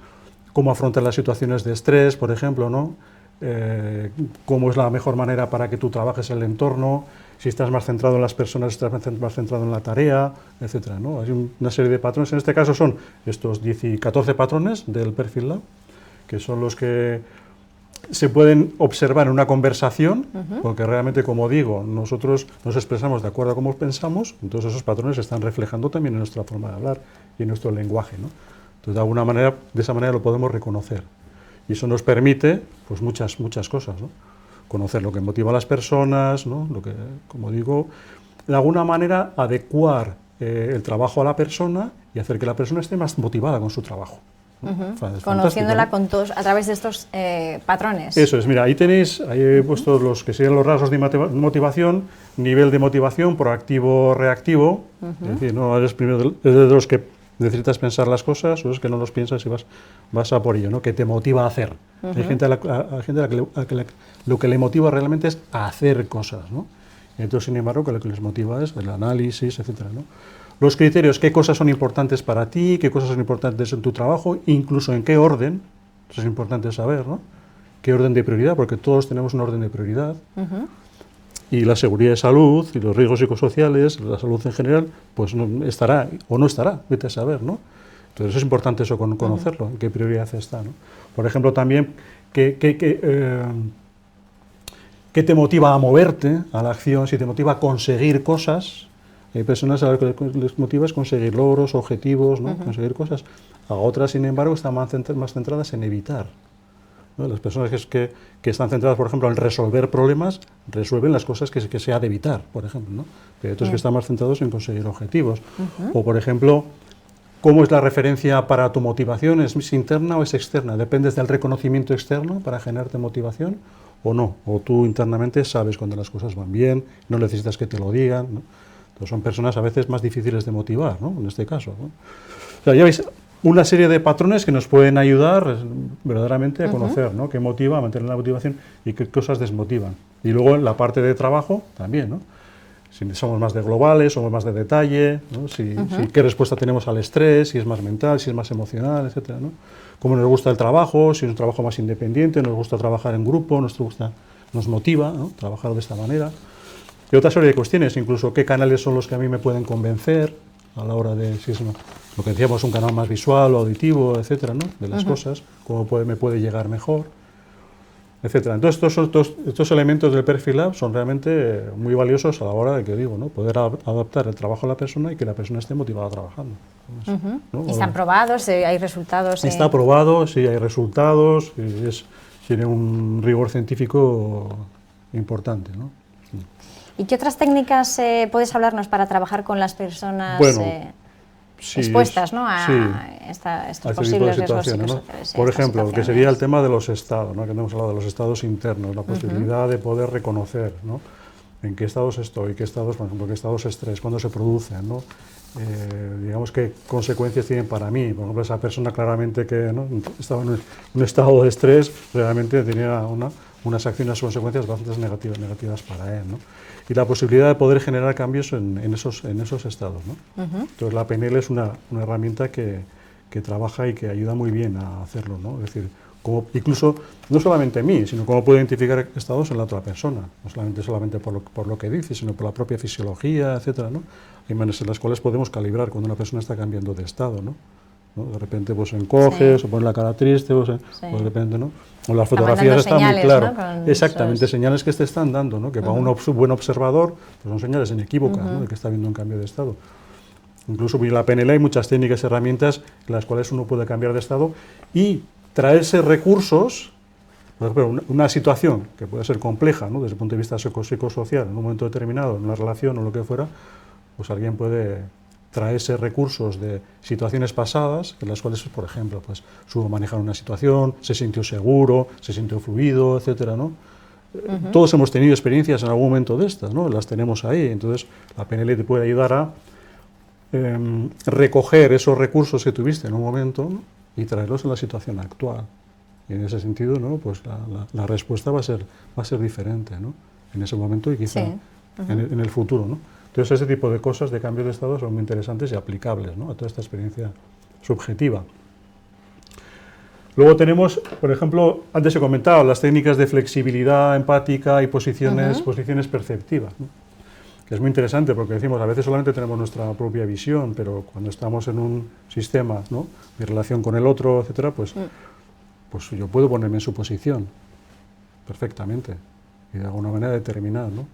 cómo afrontar las situaciones de estrés, por ejemplo, ¿no? Cómo es la mejor manera para que tú trabajes en el entorno, si estás más centrado en las personas, estás más centrado en la tarea, etcétera, ¿no? Hay una serie de patrones, en este caso son estos 14 patrones del Perfil Lab, que son los que se pueden observar en una conversación, porque realmente, como digo, nosotros nos expresamos de acuerdo a cómo pensamos, entonces esos patrones se están reflejando también en nuestra forma de hablar y en nuestro lenguaje, ¿no? Entonces, de alguna manera, de esa manera lo podemos reconocer. Y eso nos permite, pues, muchas cosas, ¿no? Conocer lo que motiva a las personas, ¿no? Lo que, como digo, de alguna manera adecuar el trabajo a la persona y hacer que la persona esté más motivada con su trabajo, ¿no? Conociéndola, ¿no?, con todos, a través de estos patrones. Eso es, mira, ahí tenéis, ahí he puesto los que serían los rasgos de motivación, nivel de motivación, proactivo, reactivo, es decir, no eres primero de los que necesitas pensar las cosas, o es que no los piensas y vas a por ello, ¿no?, que te motiva a hacer. Hay gente a la que lo que le motiva realmente es a hacer cosas, ¿no? Y entonces, sin embargo, que lo que les motiva es el análisis, etcétera, ¿no? Los criterios, qué cosas son importantes para ti, qué cosas son importantes en tu trabajo, incluso en qué orden, eso es importante saber, ¿no? Qué orden de prioridad, porque todos tenemos un orden de prioridad. Y la seguridad de salud y los riesgos psicosociales, la salud en general, pues no estará o no estará, vete a saber, ¿no? Entonces es importante eso, conocerlo, en qué prioridad está, ¿no? Por ejemplo, también, ¿qué te motiva a moverte a la acción? Si te motiva a conseguir cosas, hay personas a las que les motiva es conseguir logros, objetivos, ¿no? Conseguir cosas. A otras, sin embargo, están más centradas en evitar, ¿no? Las personas que están centradas, por ejemplo, en resolver problemas, resuelven las cosas que se ha de evitar, por ejemplo, ¿no? Pero otros que están más centrados en conseguir objetivos. O, por ejemplo, ¿cómo es la referencia para tu motivación? ¿Es interna o es externa? ¿Dependes del reconocimiento externo para generarte motivación o no? O tú internamente sabes cuando las cosas van bien, no necesitas que te lo digan, ¿no? Entonces son personas a veces más difíciles de motivar, ¿no?, en este caso, ¿no? O sea, ya veis, una serie de patrones que nos pueden ayudar verdaderamente a conocer, ¿no?, qué motiva, a mantener la motivación y qué cosas desmotivan. Y luego en la parte de trabajo también, ¿no? Si somos más de globales, somos más de detalle, ¿no? Qué respuesta tenemos al estrés, si es más mental, si es más emocional, etcétera, ¿no? Cómo nos gusta el trabajo, si es un trabajo más independiente, nos gusta trabajar en grupo, nos motiva, ¿no?, trabajar de esta manera. Y otra serie de cuestiones, incluso qué canales son los que a mí me pueden convencer a la hora de, si es lo que decíamos, un canal más visual o auditivo, etcétera, ¿no?, de las cosas, cómo me puede llegar mejor, etcétera. Entonces, estos elementos del Perfil Lab son realmente muy valiosos a la hora de, que digo, ¿no?, poder adaptar el trabajo a la persona y que la persona esté motivada trabajando, ¿no? ¿Y están probados? ¿Hay resultados? Está probado, sí, hay resultados, tiene un rigor científico importante, ¿no? ¿Y qué otras técnicas puedes hablarnos para trabajar con las personas expuestas, ¿no? a estos posibles riesgos psicosociales? Por ejemplo, lo que sería el tema de los estados, ¿no? Que hemos hablado de los estados internos, la posibilidad de poder reconocer, ¿no? En qué estados estoy, qué estados, por ejemplo, qué estados de estrés, cuándo se producen, ¿no? Digamos, qué consecuencias tienen para mí. Por ejemplo, esa persona claramente que, ¿no?, estaba en un estado de estrés, realmente tenía unas acciones o consecuencias bastante negativas para él, ¿no? Y la posibilidad de poder generar cambios en esos estados, ¿no? Entonces la PNL es una herramienta que trabaja y que ayuda muy bien a hacerlo, ¿no? Es decir, como incluso, no solamente en mí, sino cómo puedo identificar estados en la otra persona, no solamente por lo que dice, sino por la propia fisiología, etcétera, ¿no? Hay maneras en las cuales podemos calibrar cuando una persona está cambiando de estado, ¿no? De repente pues encoges, o pone la cara triste, o de repente, ¿no? O las fotografías están muy claras. ¿No? Exactamente, señales que te están dando, ¿no? Que para un buen observador pues son señales inequívocas, ¿no?, de que está habiendo un cambio de estado. Incluso en la PNL hay muchas técnicas y herramientas en las cuales uno puede cambiar de estado y traerse recursos. Por ejemplo, una situación que puede ser compleja, ¿no?, desde el punto de vista psicosocial, en un momento determinado, en una relación o lo que fuera, pues alguien puede traerse recursos de situaciones pasadas, en las cuales, por ejemplo, pues supo manejar una situación, se sintió seguro, se sintió fluido, etcétera, ¿no? Todos hemos tenido experiencias en algún momento de estas, ¿no? Las tenemos ahí. Entonces la PNL te puede ayudar a recoger esos recursos que tuviste en un momento, ¿no?, y traerlos en la situación actual. Y en ese sentido, ¿no?, pues la respuesta va a ser diferente, ¿no?, en ese momento y quizá en el futuro, ¿no? Entonces ese tipo de cosas, de cambio de estado, son muy interesantes y aplicables, ¿no?, a toda esta experiencia subjetiva. Luego tenemos, por ejemplo, antes he comentado, las técnicas de flexibilidad empática y posiciones perceptivas, ¿no?, que es muy interesante porque decimos, a veces solamente tenemos nuestra propia visión, pero cuando estamos en un sistema, ¿no?, de relación con el otro, etcétera, pues yo puedo ponerme en su posición perfectamente y de alguna manera determinar, ¿no?,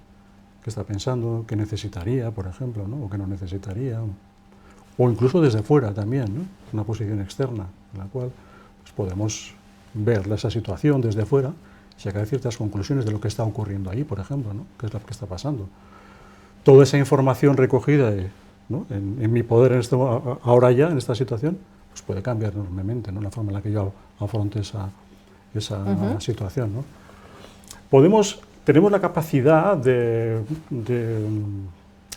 qué está pensando, qué necesitaría, por ejemplo, ¿no?, o qué no necesitaría, o incluso desde fuera también, ¿no?, una posición externa en la cual pues, podemos ver esa situación desde fuera y sacar ciertas conclusiones de lo que está ocurriendo ahí, por ejemplo, ¿no?, qué es lo que está pasando. Toda esa información recogida, ¿no?, en mi poder ahora ya, en esta situación, pues puede cambiar enormemente, ¿no?, la forma en la que yo afronto esa situación, ¿no? Tenemos la capacidad de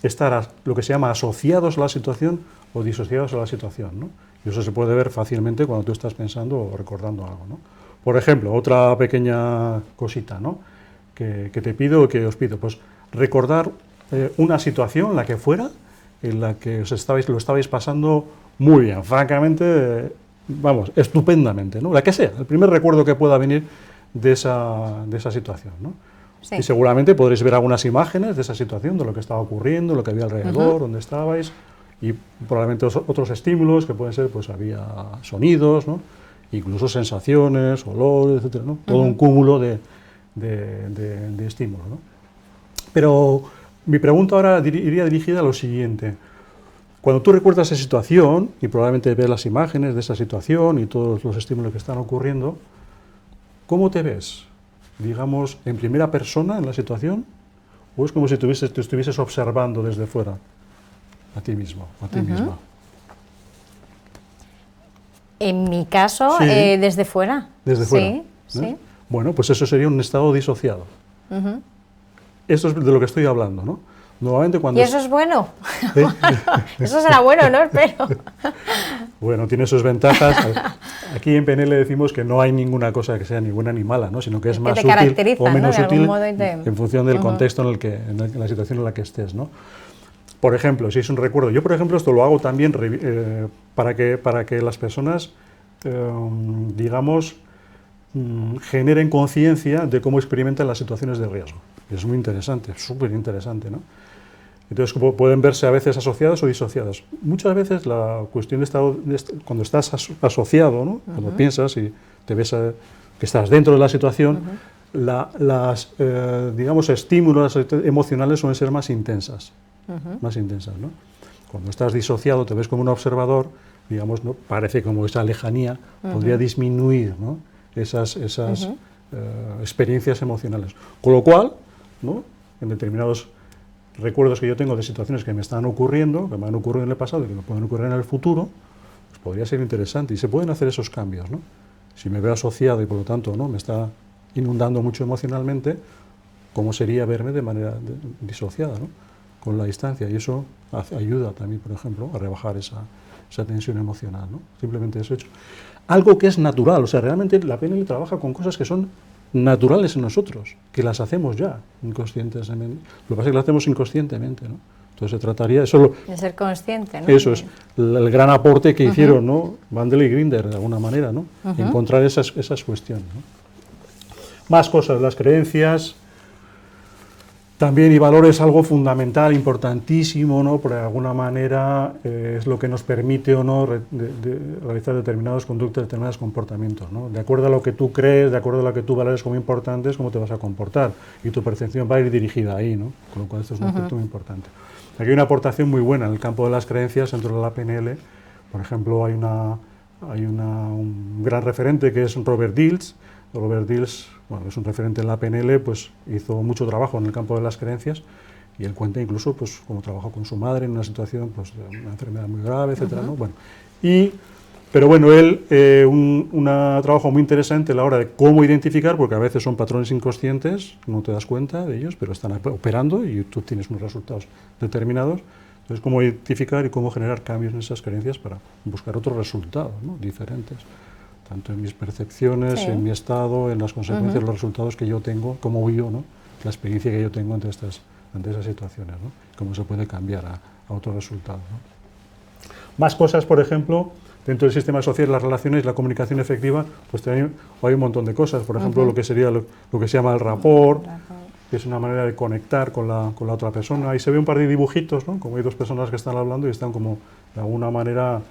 estar lo que se llama asociados a la situación o disociados a la situación, ¿no? Y eso se puede ver fácilmente cuando tú estás pensando o recordando algo, ¿no? Por ejemplo, otra pequeña cosita, ¿no?, que te pido o que os pido, pues recordar una situación, la que fuera, en la que lo estabais pasando muy bien, francamente, vamos, estupendamente, ¿no?, la que sea, el primer recuerdo que pueda venir de esa situación, ¿no? Sí. Y seguramente podréis ver algunas imágenes de esa situación, de lo que estaba ocurriendo, lo que había alrededor, dónde estabais, y probablemente otros estímulos que pueden ser, pues había sonidos, ¿no?, incluso sensaciones, olores, etcétera, ¿no? Todo un cúmulo de estímulos, ¿no? Pero mi pregunta ahora iría dirigida a lo siguiente. Cuando tú recuerdas esa situación, y probablemente ves las imágenes de esa situación y todos los estímulos que están ocurriendo, ¿cómo te ves? Digamos, ¿en primera persona en la situación? ¿O es como si te estuvieses observando desde fuera a ti mismo, a ti misma? En mi caso, desde fuera. Desde fuera. Sí. Bueno, pues eso sería un estado disociado. Esto es de lo que estoy hablando, ¿no? Nuevamente cuando ¿Y eso es bueno? Eso será bueno, ¿no? Espero. Bueno, tiene sus ventajas. Aquí en PNL decimos que no hay ninguna cosa que sea ni buena ni mala, ¿no?, sino que es más útil o menos útil en función del contexto en la situación en la que estés, ¿no? Por ejemplo, si es un recuerdo, yo por ejemplo esto lo hago también para que las personas, digamos, generen conciencia de cómo experimentan las situaciones de riesgo. Es muy interesante, súper interesante, ¿no? Entonces pueden verse a veces asociadas o disociadas. Muchas veces la cuestión de estado, cuando estás asociado, ¿no?, cuando piensas y te ves que estás dentro de la situación, digamos, estímulos emocionales suelen ser más intensas, ¿no? Cuando estás disociado, te ves como un observador, digamos, ¿no?, parece como esa lejanía podría disminuir, ¿no?, esas experiencias emocionales. Con lo cual, ¿no?, en determinados recuerdos que yo tengo de situaciones que me están ocurriendo, que me han ocurrido en el pasado y que me pueden ocurrir en el futuro, pues podría ser interesante. Y se pueden hacer esos cambios, ¿no? Si me veo asociado y por lo tanto, ¿no?, me está inundando mucho emocionalmente, ¿cómo sería verme de manera disociada, ¿no?, con la distancia? Y eso ayuda también, por ejemplo, a rebajar esa tensión emocional, ¿no? Simplemente eso hecho. Algo que es natural, o sea, realmente la PNL trabaja con cosas que son naturales en nosotros, que las hacemos ya inconscientemente. Lo que pasa es que las hacemos inconscientemente, ¿no? Entonces se trataría de ser consciente, ¿no? Eso es el gran aporte que hicieron, ¿no?, Bandel y Grinder, de alguna manera, ¿no? Encontrar esas cuestiones, ¿no? Más cosas, las creencias también, y valores, algo fundamental, importantísimo, ¿no? Por alguna manera es lo que nos permite o no de realizar determinadas conductas, determinados comportamientos, ¿no? De acuerdo a lo que tú crees, de acuerdo a lo que tú valoras como importante, es cómo te vas a comportar, y tu percepción va a ir dirigida ahí, ¿no? Con lo cual esto es un aspecto muy importante. Aquí hay una aportación muy buena en el campo de las creencias dentro de la PNL. Por ejemplo, hay un gran referente que es Robert Dills. Robert Dills, bueno, es un referente en la PNL, pues hizo mucho trabajo en el campo de las creencias, y él cuenta incluso pues cómo trabajó con su madre en una situación pues de una enfermedad muy grave, etcétera, ¿no? Bueno, pero bueno, él un trabajo muy interesante a la hora de cómo identificar, porque a veces son patrones inconscientes, no te das cuenta de ellos, pero están operando y tú tienes unos resultados determinados. Entonces, cómo identificar y cómo generar cambios en esas creencias para buscar otros resultados, ¿no?, diferentes, tanto en mis percepciones, en mi estado, en las consecuencias, los resultados que yo tengo, cómo vivo, ¿no?, la experiencia que yo tengo ante esas situaciones, ¿no?, cómo se puede cambiar a otros resultados, ¿no? Más cosas, por ejemplo, dentro del sistema social, las relaciones, la comunicación efectiva, pues también hay un montón de cosas. Por ejemplo, lo que sería lo que se llama el rapport, que es una manera de conectar con la otra persona. Ahí se ve un par de dibujitos, ¿no?, como hay dos personas que están hablando y están como de alguna manera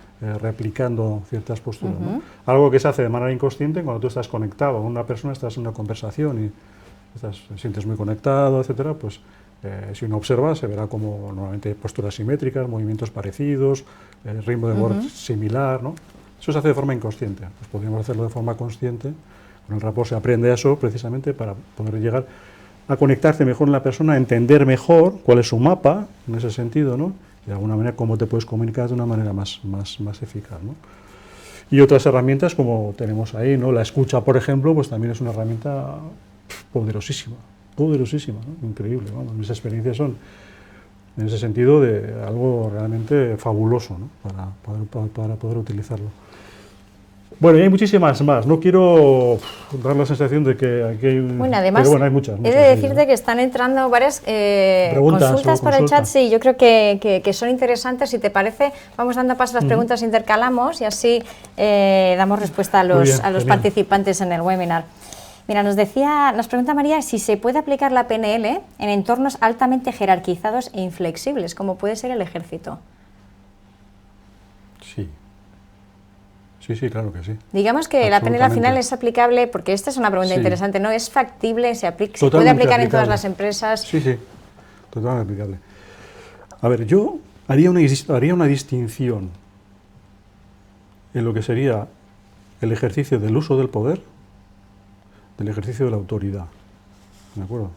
replicando ciertas posturas, ¿no? Algo que se hace de manera inconsciente cuando tú estás conectado con una persona, estás en una conversación y te sientes muy conectado, etcétera, pues si uno observa se verá como normalmente posturas simétricas, movimientos parecidos, ritmo de voz similar, ¿no? Eso se hace de forma inconsciente. Pues podríamos hacerlo de forma consciente. Con el rapport se aprende eso precisamente para poder llegar a conectarse mejor con la persona, a entender mejor cuál es su mapa en ese sentido, ¿no?, y de alguna manera cómo te puedes comunicar de una manera más eficaz, ¿no? Y otras herramientas como tenemos ahí, ¿no? La escucha, por ejemplo, pues también es una herramienta poderosísima, ¿no?, increíble, vamos. Mis experiencias son, en ese sentido, de algo realmente fabuloso, ¿no?, para poder utilizarlo. Bueno, y hay muchísimas más. No quiero dar la sensación de que aquí hay... Bueno, además, pero bueno, hay muchas he de decirte que están entrando varias consultas por el chat. Sí, yo creo que son interesantes. Si te parece, vamos dando paso a las preguntas, intercalamos y así damos respuesta a los participantes en el webinar. Mira, nos pregunta María si se puede aplicar la PNL en entornos altamente jerarquizados e inflexibles, como puede ser el ejército. Sí. Sí, claro que sí. Digamos que la PNL al final es aplicable, porque esta es una pregunta interesante, ¿no? ¿Es factible? ¿Se puede aplicar en todas las empresas? Sí, totalmente aplicable. A ver, yo haría una distinción en lo que sería el ejercicio del uso del poder del ejercicio de la autoridad, ¿de acuerdo?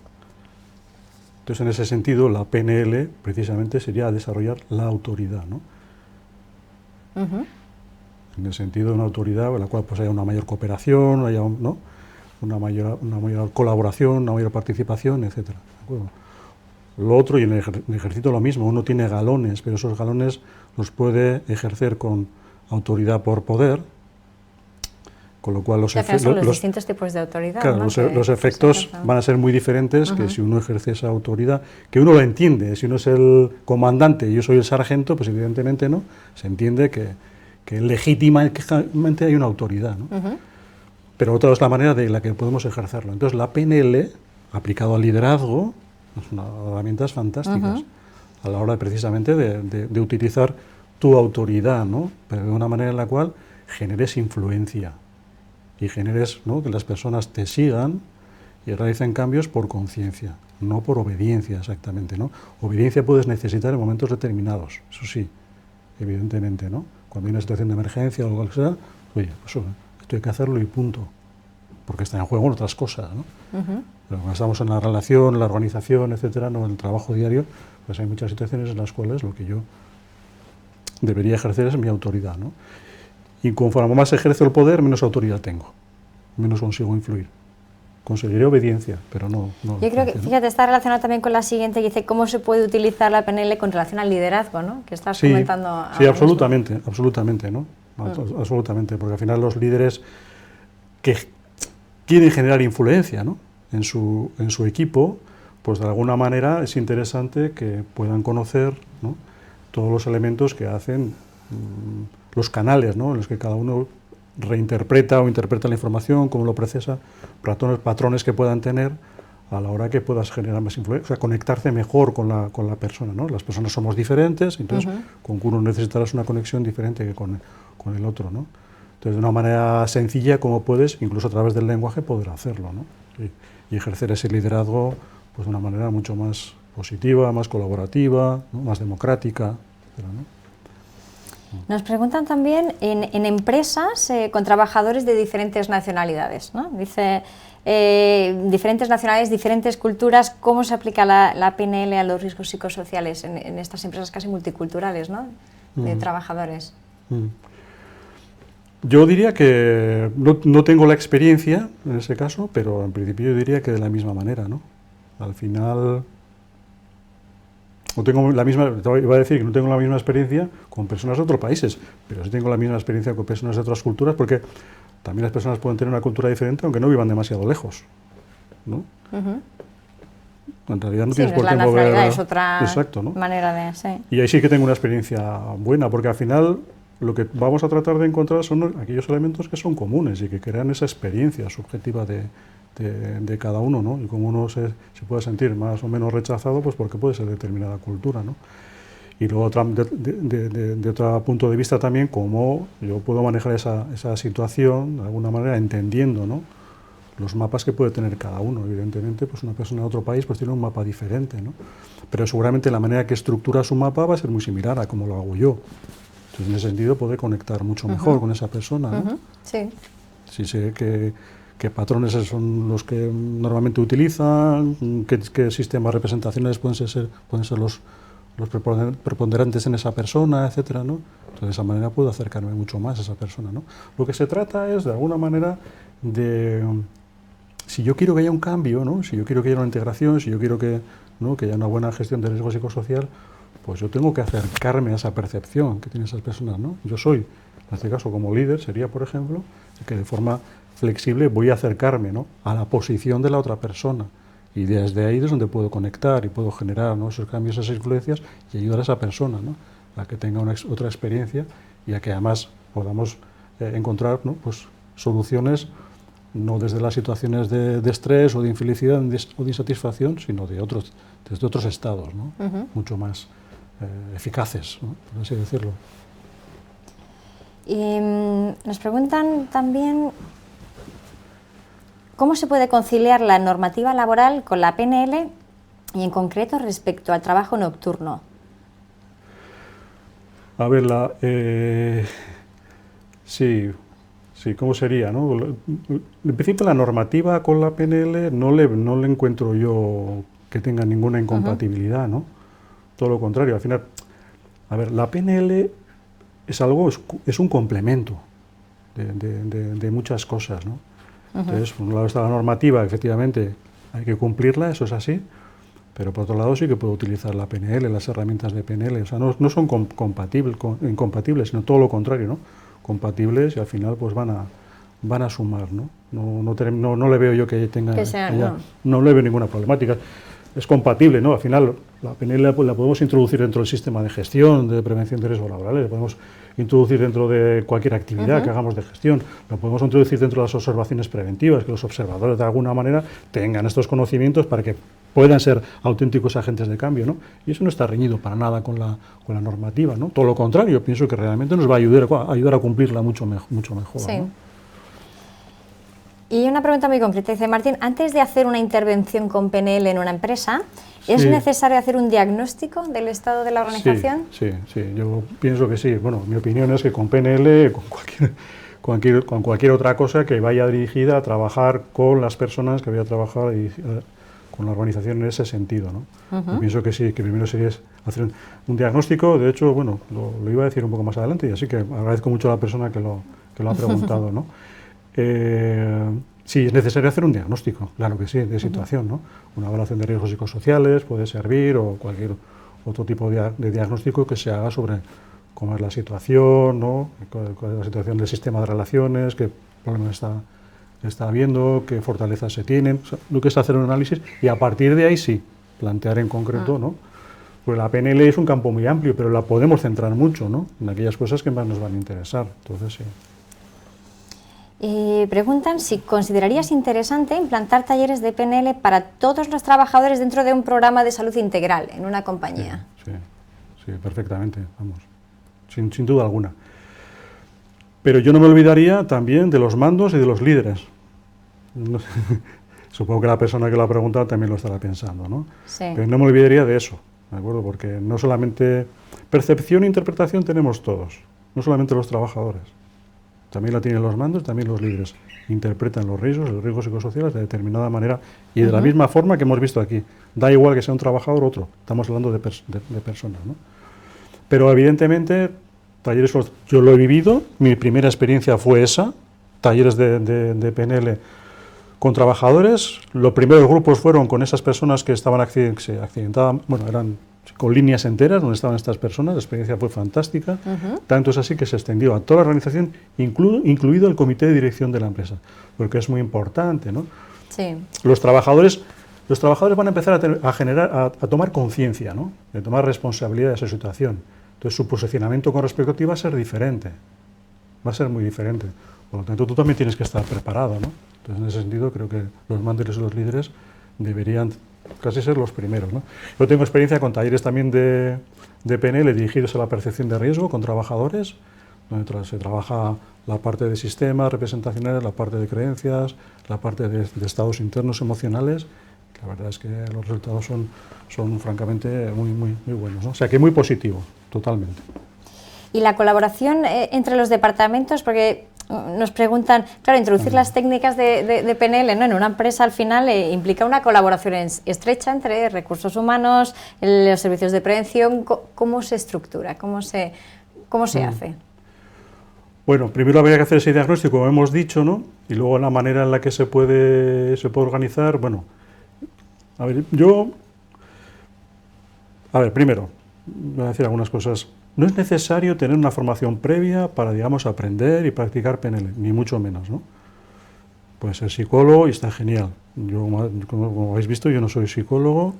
Entonces, en ese sentido, la PNL precisamente sería desarrollar la autoridad, ¿no? En el sentido de una autoridad en la cual pues haya una mayor cooperación, haya una mayor colaboración, una mayor participación, etcétera, ¿de acuerdo? Lo otro, y en el ejército lo mismo, uno tiene galones, pero esos galones los puede ejercer con autoridad por poder, con lo cual los distintos tipos de autoridad. Claro, ¿no? los efectos van a ser muy diferentes que si uno ejerce esa autoridad, que uno lo entiende. Si uno es el comandante y yo soy el sargento, pues evidentemente no, se entiende que legítimamente hay una autoridad, ¿no? Pero otra es la manera de la que podemos ejercerlo. Entonces la PNL, aplicado al liderazgo, es una herramientas fantásticas a la hora precisamente de utilizar tu autoridad, ¿no?, pero de una manera en la cual generes influencia y generes, ¿no?, que las personas te sigan y realicen cambios por conciencia, no por obediencia exactamente, ¿no? Obediencia puedes necesitar en momentos determinados, eso sí, evidentemente, ¿no? Cuando hay una situación de emergencia o algo que sea, oye, pues esto hay que hacerlo y punto. porque están en juego otras cosas, ¿no? Pero cuando estamos en la relación, la organización, etcétera, no en el trabajo diario, pues hay muchas situaciones en las cuales lo que yo debería ejercer es mi autoridad, ¿no? Y conforme más ejerzo el poder, menos autoridad tengo, menos consigo influir. Conseguiré obediencia, pero no... Yo creo que, fíjate, está relacionado también con la siguiente, que dice cómo se puede utilizar la PNL con relación al liderazgo, ¿no? Que estás comentando. Sí, absolutamente, absolutamente, ¿no? Absolutamente, porque al final los líderes que quieren generar influencia, ¿no?, en su equipo, pues de alguna manera es interesante que puedan conocer, ¿no?, todos los elementos que hacen los canales, ¿no?, en los que cada uno reinterpreta o interpreta la información, cómo lo procesa, patrones que puedan tener a la hora que puedas generar más influencia, o sea, conectarse mejor con la persona, ¿no? Las personas somos diferentes, entonces con uno necesitarás una conexión diferente que con el otro, ¿no? Entonces, de una manera sencilla, como puedes, incluso a través del lenguaje, poder hacerlo, ¿no? Y ejercer ese liderazgo pues, de una manera mucho más positiva, más colaborativa, ¿no?, más democrática, etcétera, ¿no? Nos preguntan también en empresas con trabajadores de diferentes nacionalidades, ¿no? Dice, diferentes nacionalidades, diferentes culturas, ¿cómo se aplica la PNL a los riesgos psicosociales en estas empresas casi multiculturales, ¿no?, de trabajadores? Yo diría que no tengo la experiencia en ese caso, pero en principio yo diría que de la misma manera, ¿no? Al final... No tengo la misma, iba a decir que no tengo la misma experiencia con personas de otros países, pero sí tengo la misma experiencia con personas de otras culturas, porque también las personas pueden tener una cultura diferente aunque no vivan demasiado lejos, ¿no? En realidad no tienes por qué mover... la nacionalidad es otra Exacto, ¿no? manera de... Sí. Y ahí sí que tengo una experiencia buena, porque al final lo que vamos a tratar de encontrar son aquellos elementos que son comunes y que crean esa experiencia subjetiva de cada uno, ¿no? Y como uno se puede sentir más o menos rechazado, pues porque puede ser determinada cultura, ¿no? Y luego de otro punto de vista también, cómo yo puedo manejar esa situación de alguna manera entendiendo, ¿no?, los mapas que puede tener cada uno. Evidentemente, pues una persona de otro país pues tiene un mapa diferente, ¿no? Pero seguramente la manera que estructura su mapa va a ser muy similar a cómo lo hago yo. Entonces, en ese sentido, puede conectar mucho mejor con esa persona, ¿no? Sí. Si sé qué patrones son los que normalmente utilizan, qué sistemas de representaciones pueden ser los preponderantes en esa persona, etcétera, ¿no? Entonces, de esa manera puedo acercarme mucho más a esa persona, ¿no? Lo que se trata es, de alguna manera, de... Si yo quiero que haya un cambio, ¿no?, si yo quiero que haya una integración, si yo quiero que haya una buena gestión de riesgo psicosocial, pues yo tengo que acercarme a esa percepción que tienen esas personas, ¿no? Yo soy, en este caso, como líder, sería, por ejemplo, que de forma flexible voy a acercarme, ¿no?, a la posición de la otra persona, y desde ahí es donde puedo conectar y puedo generar, ¿no?, esos cambios, esas influencias, y ayudar a esa persona, ¿no?, a que tenga otra experiencia y a que además podamos encontrar, ¿no?, pues, soluciones no desde las situaciones de estrés o de infelicidad o de insatisfacción, sino desde otros estados, ¿no?, mucho más eficaces, ¿no?, por así decirlo. Y nos preguntan también cómo se puede conciliar la normativa laboral con la PNL y en concreto respecto al trabajo nocturno. A ver, sí, ¿cómo sería, no? En principio la normativa con la PNL no le encuentro yo que tenga ninguna incompatibilidad, ¿no? Todo lo contrario, al final, a ver, la PNL es un complemento de muchas cosas, ¿no? Entonces, por un lado está la normativa, efectivamente hay que cumplirla, eso es así, pero por otro lado sí que puedo utilizar la PNL, las herramientas de PNL, o sea, no son incompatibles, sino todo lo contrario, ¿no? Compatibles y al final pues van a sumar, ¿no? No le veo yo que tenga... No le veo ninguna problemática. Es compatible, ¿no? Al final la PNL la podemos introducir dentro del sistema de gestión, de prevención de riesgos laborales, la podemos introducir dentro de cualquier actividad que hagamos de gestión, lo podemos introducir dentro de las observaciones preventivas, que los observadores de alguna manera tengan estos conocimientos para que puedan ser auténticos agentes de cambio, ¿no? Y eso no está reñido para nada con la normativa, ¿no? Todo lo contrario, pienso que realmente nos va a ayudar a cumplirla mucho mejor, sí, ¿no? Y una pregunta muy concreta, dice Martín, antes de hacer una intervención con PNL en una empresa, ¿es necesario hacer un diagnóstico del estado de la organización? Sí, yo pienso que sí. Bueno, mi opinión es que con PNL, con cualquier otra cosa que vaya dirigida a trabajar con las personas, que vaya a trabajar con la organización en ese sentido, ¿no? Yo pienso que sí, que primero sería hacer un diagnóstico. De hecho, bueno, lo iba a decir un poco más adelante, y así que agradezco mucho a la persona que lo ha preguntado, ¿no? Sí, es necesario hacer un diagnóstico, claro que sí, de situación, ¿no? Una evaluación de riesgos psicosociales puede servir, o cualquier otro tipo de diagnóstico que se haga sobre cómo es la situación, ¿no? Cuál es la situación del sistema de relaciones, qué problemas está habiendo, qué fortalezas se tienen. O sea, lo que es hacer un análisis y a partir de ahí sí, plantear en concreto, ¿no? Pues la PNL es un campo muy amplio, pero la podemos centrar mucho, ¿no? En aquellas cosas que más nos van a interesar. Entonces, sí. Preguntan si considerarías interesante implantar talleres de PNL para todos los trabajadores dentro de un programa de salud integral en una compañía. Sí, perfectamente, vamos, sin duda alguna. Pero yo no me olvidaría también de los mandos y de los líderes. No sé, supongo que la persona que lo ha preguntado también lo estará pensando, ¿no? Sí. Pero no me olvidaría de eso, ¿de acuerdo? Porque no solamente percepción e interpretación tenemos todos, no solamente los trabajadores. También la tienen los mandos, también los líderes. Interpretan los riesgos psicosociales de determinada manera y de la misma forma que hemos visto aquí. Da igual que sea un trabajador o otro, estamos hablando de personas, ¿no? Pero evidentemente, talleres, yo lo he vivido, mi primera experiencia fue esa, talleres de PNL con trabajadores. Los primeros grupos fueron con esas personas que estaban accidentadas, bueno, eran con líneas enteras donde estaban estas personas. La experiencia fue fantástica, tanto es así que se extendió a toda la organización, incluido el comité de dirección de la empresa, porque es muy importante, ¿no? Sí. Los trabajadores van a empezar a tomar conciencia, ¿no? De tomar responsabilidad de esa situación. Entonces su posicionamiento con respecto a ti va a ser diferente, va a ser muy diferente. Por lo tanto, tú también tienes que estar preparado, ¿no? Entonces, en ese sentido, creo que los mandos y los líderes deberían casi ser los primeros, ¿no? Yo tengo experiencia con talleres también de PNL dirigidos a la percepción de riesgo con trabajadores, donde se trabaja la parte de sistemas representacionales, la parte de creencias, la parte de estados internos emocionales. La verdad es que los resultados son francamente muy buenos, ¿no? O sea, que muy positivo, totalmente. Y la colaboración entre los departamentos, porque nos preguntan, claro, introducir las técnicas de PNL, ¿no?, en una empresa al final implica una colaboración estrecha entre recursos humanos, los servicios de prevención. ¿Cómo se estructura? ¿Cómo se hace? Bueno, primero habría que hacer ese diagnóstico, como hemos dicho, ¿no? Y luego la manera en la que se puede organizar. Bueno, primero, voy a decir algunas cosas. No es necesario tener una formación previa para, digamos, aprender y practicar PNL, ni mucho menos, ¿no? Puedes ser psicólogo y está genial. Yo, como habéis visto, yo no soy psicólogo,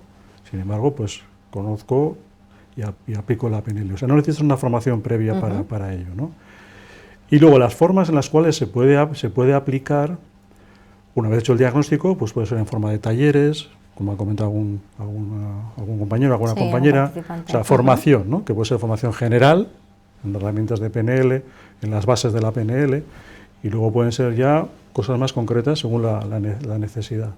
sin embargo, pues conozco y aplico la PNL. O sea, no necesitas una formación previa para ello, ¿no? Y luego las formas en las cuales se puede aplicar, una vez hecho el diagnóstico, pues puede ser en forma de talleres, como ha comentado algún compañero, alguna compañera, o sea, formación, ¿no? Que puede ser formación general, en herramientas de PNL, en las bases de la PNL, y luego pueden ser ya cosas más concretas según la necesidad.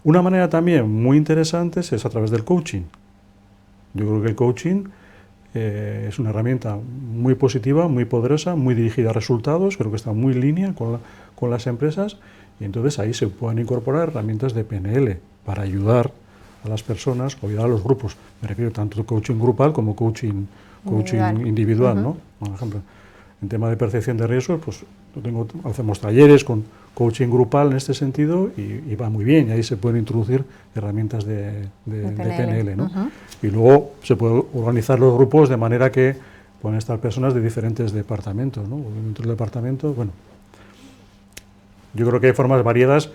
Una manera también muy interesante es a través del coaching. Yo creo que el coaching es una herramienta muy positiva, muy poderosa, muy dirigida a resultados, creo que está muy en línea con las empresas, y entonces ahí se pueden incorporar herramientas de PNL para ayudar a las personas o ayudar a los grupos. Me refiero tanto a coaching grupal como coaching individual, ¿no? Por ejemplo, en tema de percepción de riesgos, pues hacemos talleres con coaching grupal en este sentido y va muy bien, y ahí se pueden introducir herramientas de PNL, ¿no? Y luego se pueden organizar los grupos de manera que pueden estar personas de diferentes departamentos, ¿no? Dentro del departamento, bueno, yo creo que hay formas variadas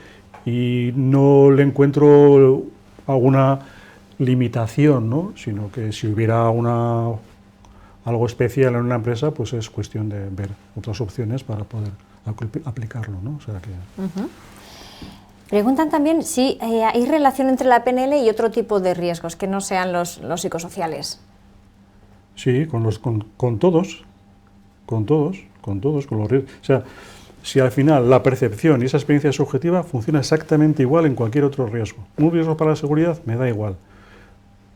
y no le encuentro alguna limitación, ¿no? Sino que si hubiera algo especial en una empresa, pues es cuestión de ver otras opciones para poder aplicarlo, ¿no? O sea que... Preguntan también si hay relación entre la PNL y otro tipo de riesgos que no sean los psicosociales. Sí, con todos los riesgos. O sea, si al final la percepción y esa experiencia subjetiva funciona exactamente igual en cualquier otro riesgo. Un riesgo para la seguridad me da igual.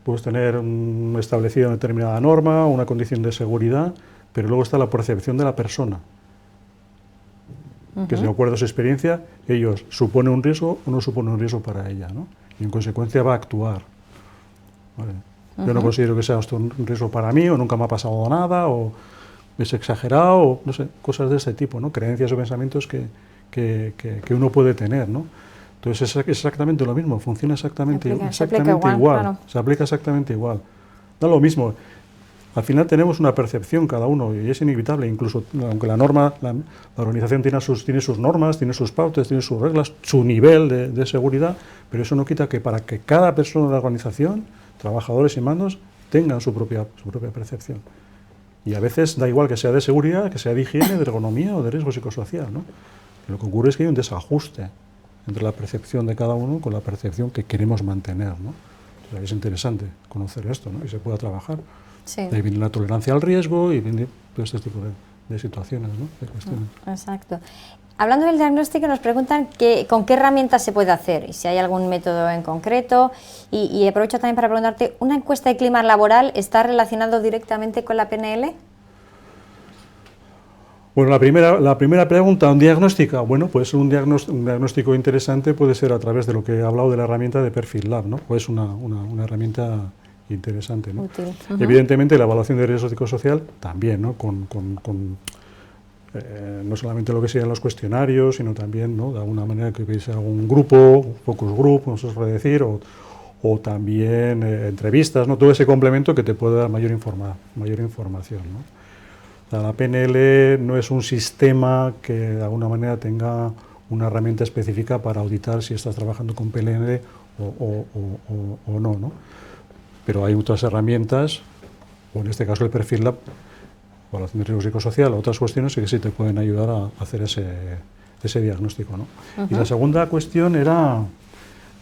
Puedes tener establecida una determinada norma, una condición de seguridad, pero luego está la percepción de la persona. que de acuerdo a su experiencia, ellos supone un riesgo o no supone un riesgo para ella, ¿no? Y en consecuencia va a actuar. ¿Vale? Yo no considero que sea esto un riesgo para mí, o nunca me ha pasado nada, o es exagerado, o no sé, cosas de este tipo, ¿no? Creencias o pensamientos que uno puede tener, ¿no? Entonces es exactamente lo mismo, funciona exactamente igual. Claro. Se aplica exactamente igual. Da lo mismo. Al final tenemos una percepción cada uno y es inevitable, incluso aunque la organización tiene sus normas, tiene sus pautas, tiene sus reglas, su nivel de seguridad, pero eso no quita que para que cada persona de la organización, trabajadores y mandos, tengan su propia percepción. Y a veces da igual que sea de seguridad, que sea de higiene, de ergonomía o de riesgo psicosocial, ¿no? Lo que ocurre es que hay un desajuste entre la percepción de cada uno con la percepción que queremos mantener, ¿no? O sea, es interesante conocer esto, ¿no? Y se pueda trabajar. Sí. Ahí viene la tolerancia al riesgo y viene todo este tipo de situaciones, ¿no? De cuestiones. Exacto. Hablando del diagnóstico, nos preguntan con qué herramientas se puede hacer y si hay algún método en concreto. Y aprovecho también para preguntarte, ¿una encuesta de clima laboral está relacionado directamente con la PNL? Bueno, la primera pregunta, ¿un diagnóstico? Bueno, pues un diagnóstico interesante puede ser a través de lo que he hablado de la herramienta de Perfil Lab, ¿no? Pues una herramienta interesante, ¿no? Útil. Evidentemente la evaluación de riesgo psicosocial también, ¿no? No solamente lo que sean los cuestionarios, sino también, ¿no? De alguna manera que hubiese algún grupo, focus group, no sé si decir, o también entrevistas, ¿no? Todo ese complemento que te puede dar mayor información, ¿no? O sea, la PNL no es un sistema que de alguna manera tenga una herramienta específica para auditar si estás trabajando con PNL o no, ¿no? Pero hay otras herramientas, o en este caso el Perfil Lab, evaluación de riesgo psicosocial, otras cuestiones que sí te pueden ayudar a hacer ese diagnóstico, ¿no? Y la segunda cuestión era...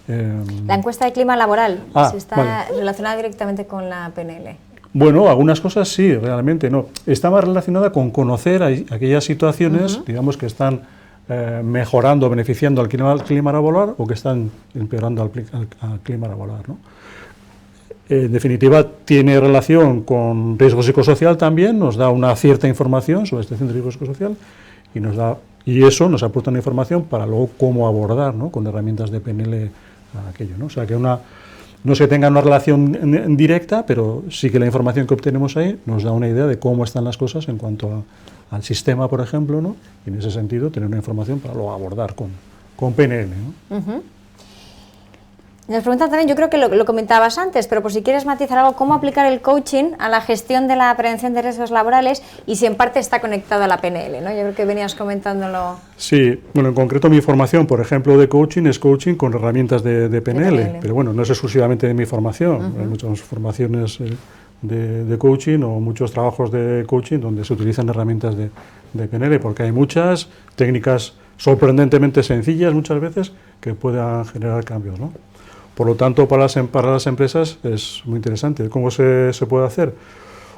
la encuesta de clima laboral, si está vale. relacionada directamente con la PNL. Bueno, algunas cosas sí, realmente no. Está más relacionada con conocer aquellas situaciones, digamos, que están mejorando, beneficiando al clima laboral o que están empeorando al clima laboral, ¿no? En definitiva, tiene relación con riesgo psicosocial también, nos da una cierta información sobre este de riesgo psicosocial y eso nos aporta una información para luego cómo abordar, ¿no? Con herramientas de PNL aquello, ¿no? O sea, que no se tenga una relación directa, pero sí que la información que obtenemos ahí nos da una idea de cómo están las cosas en cuanto al sistema, por ejemplo, ¿no? Y en ese sentido tener una información para luego abordar con PNL, ¿no? Nos preguntan también, yo creo que lo comentabas antes, pero por si quieres matizar algo, ¿cómo aplicar el coaching a la gestión de la prevención de riesgos laborales y si en parte está conectado a la PNL, ¿no? Yo creo que venías comentándolo. Sí, bueno, en concreto mi formación, por ejemplo, de coaching es coaching con herramientas de PNL, pero bueno, no es exclusivamente de mi formación, hay muchas formaciones de coaching o muchos trabajos de coaching donde se utilizan herramientas de PNL, porque hay muchas técnicas sorprendentemente sencillas muchas veces que puedan generar cambios, ¿no? Por lo tanto, para las empresas es muy interesante. ¿Cómo se puede hacer?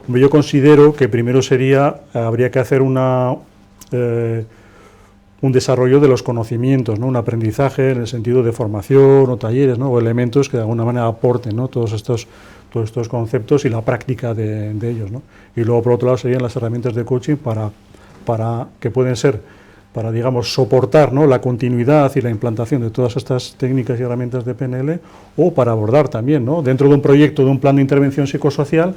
Yo considero que primero habría que hacer un desarrollo de los conocimientos, ¿no? Un aprendizaje en el sentido de formación o talleres, ¿no? O elementos que de alguna manera aporten, ¿no? todos estos conceptos y la práctica de ellos, ¿no? Y luego, por otro lado, serían las herramientas de coaching para que pueden ser para, digamos, soportar, ¿no? La continuidad y la implantación de todas estas técnicas y herramientas de PNL, o para abordar también, ¿no? Dentro de un proyecto, de un plan de intervención psicosocial,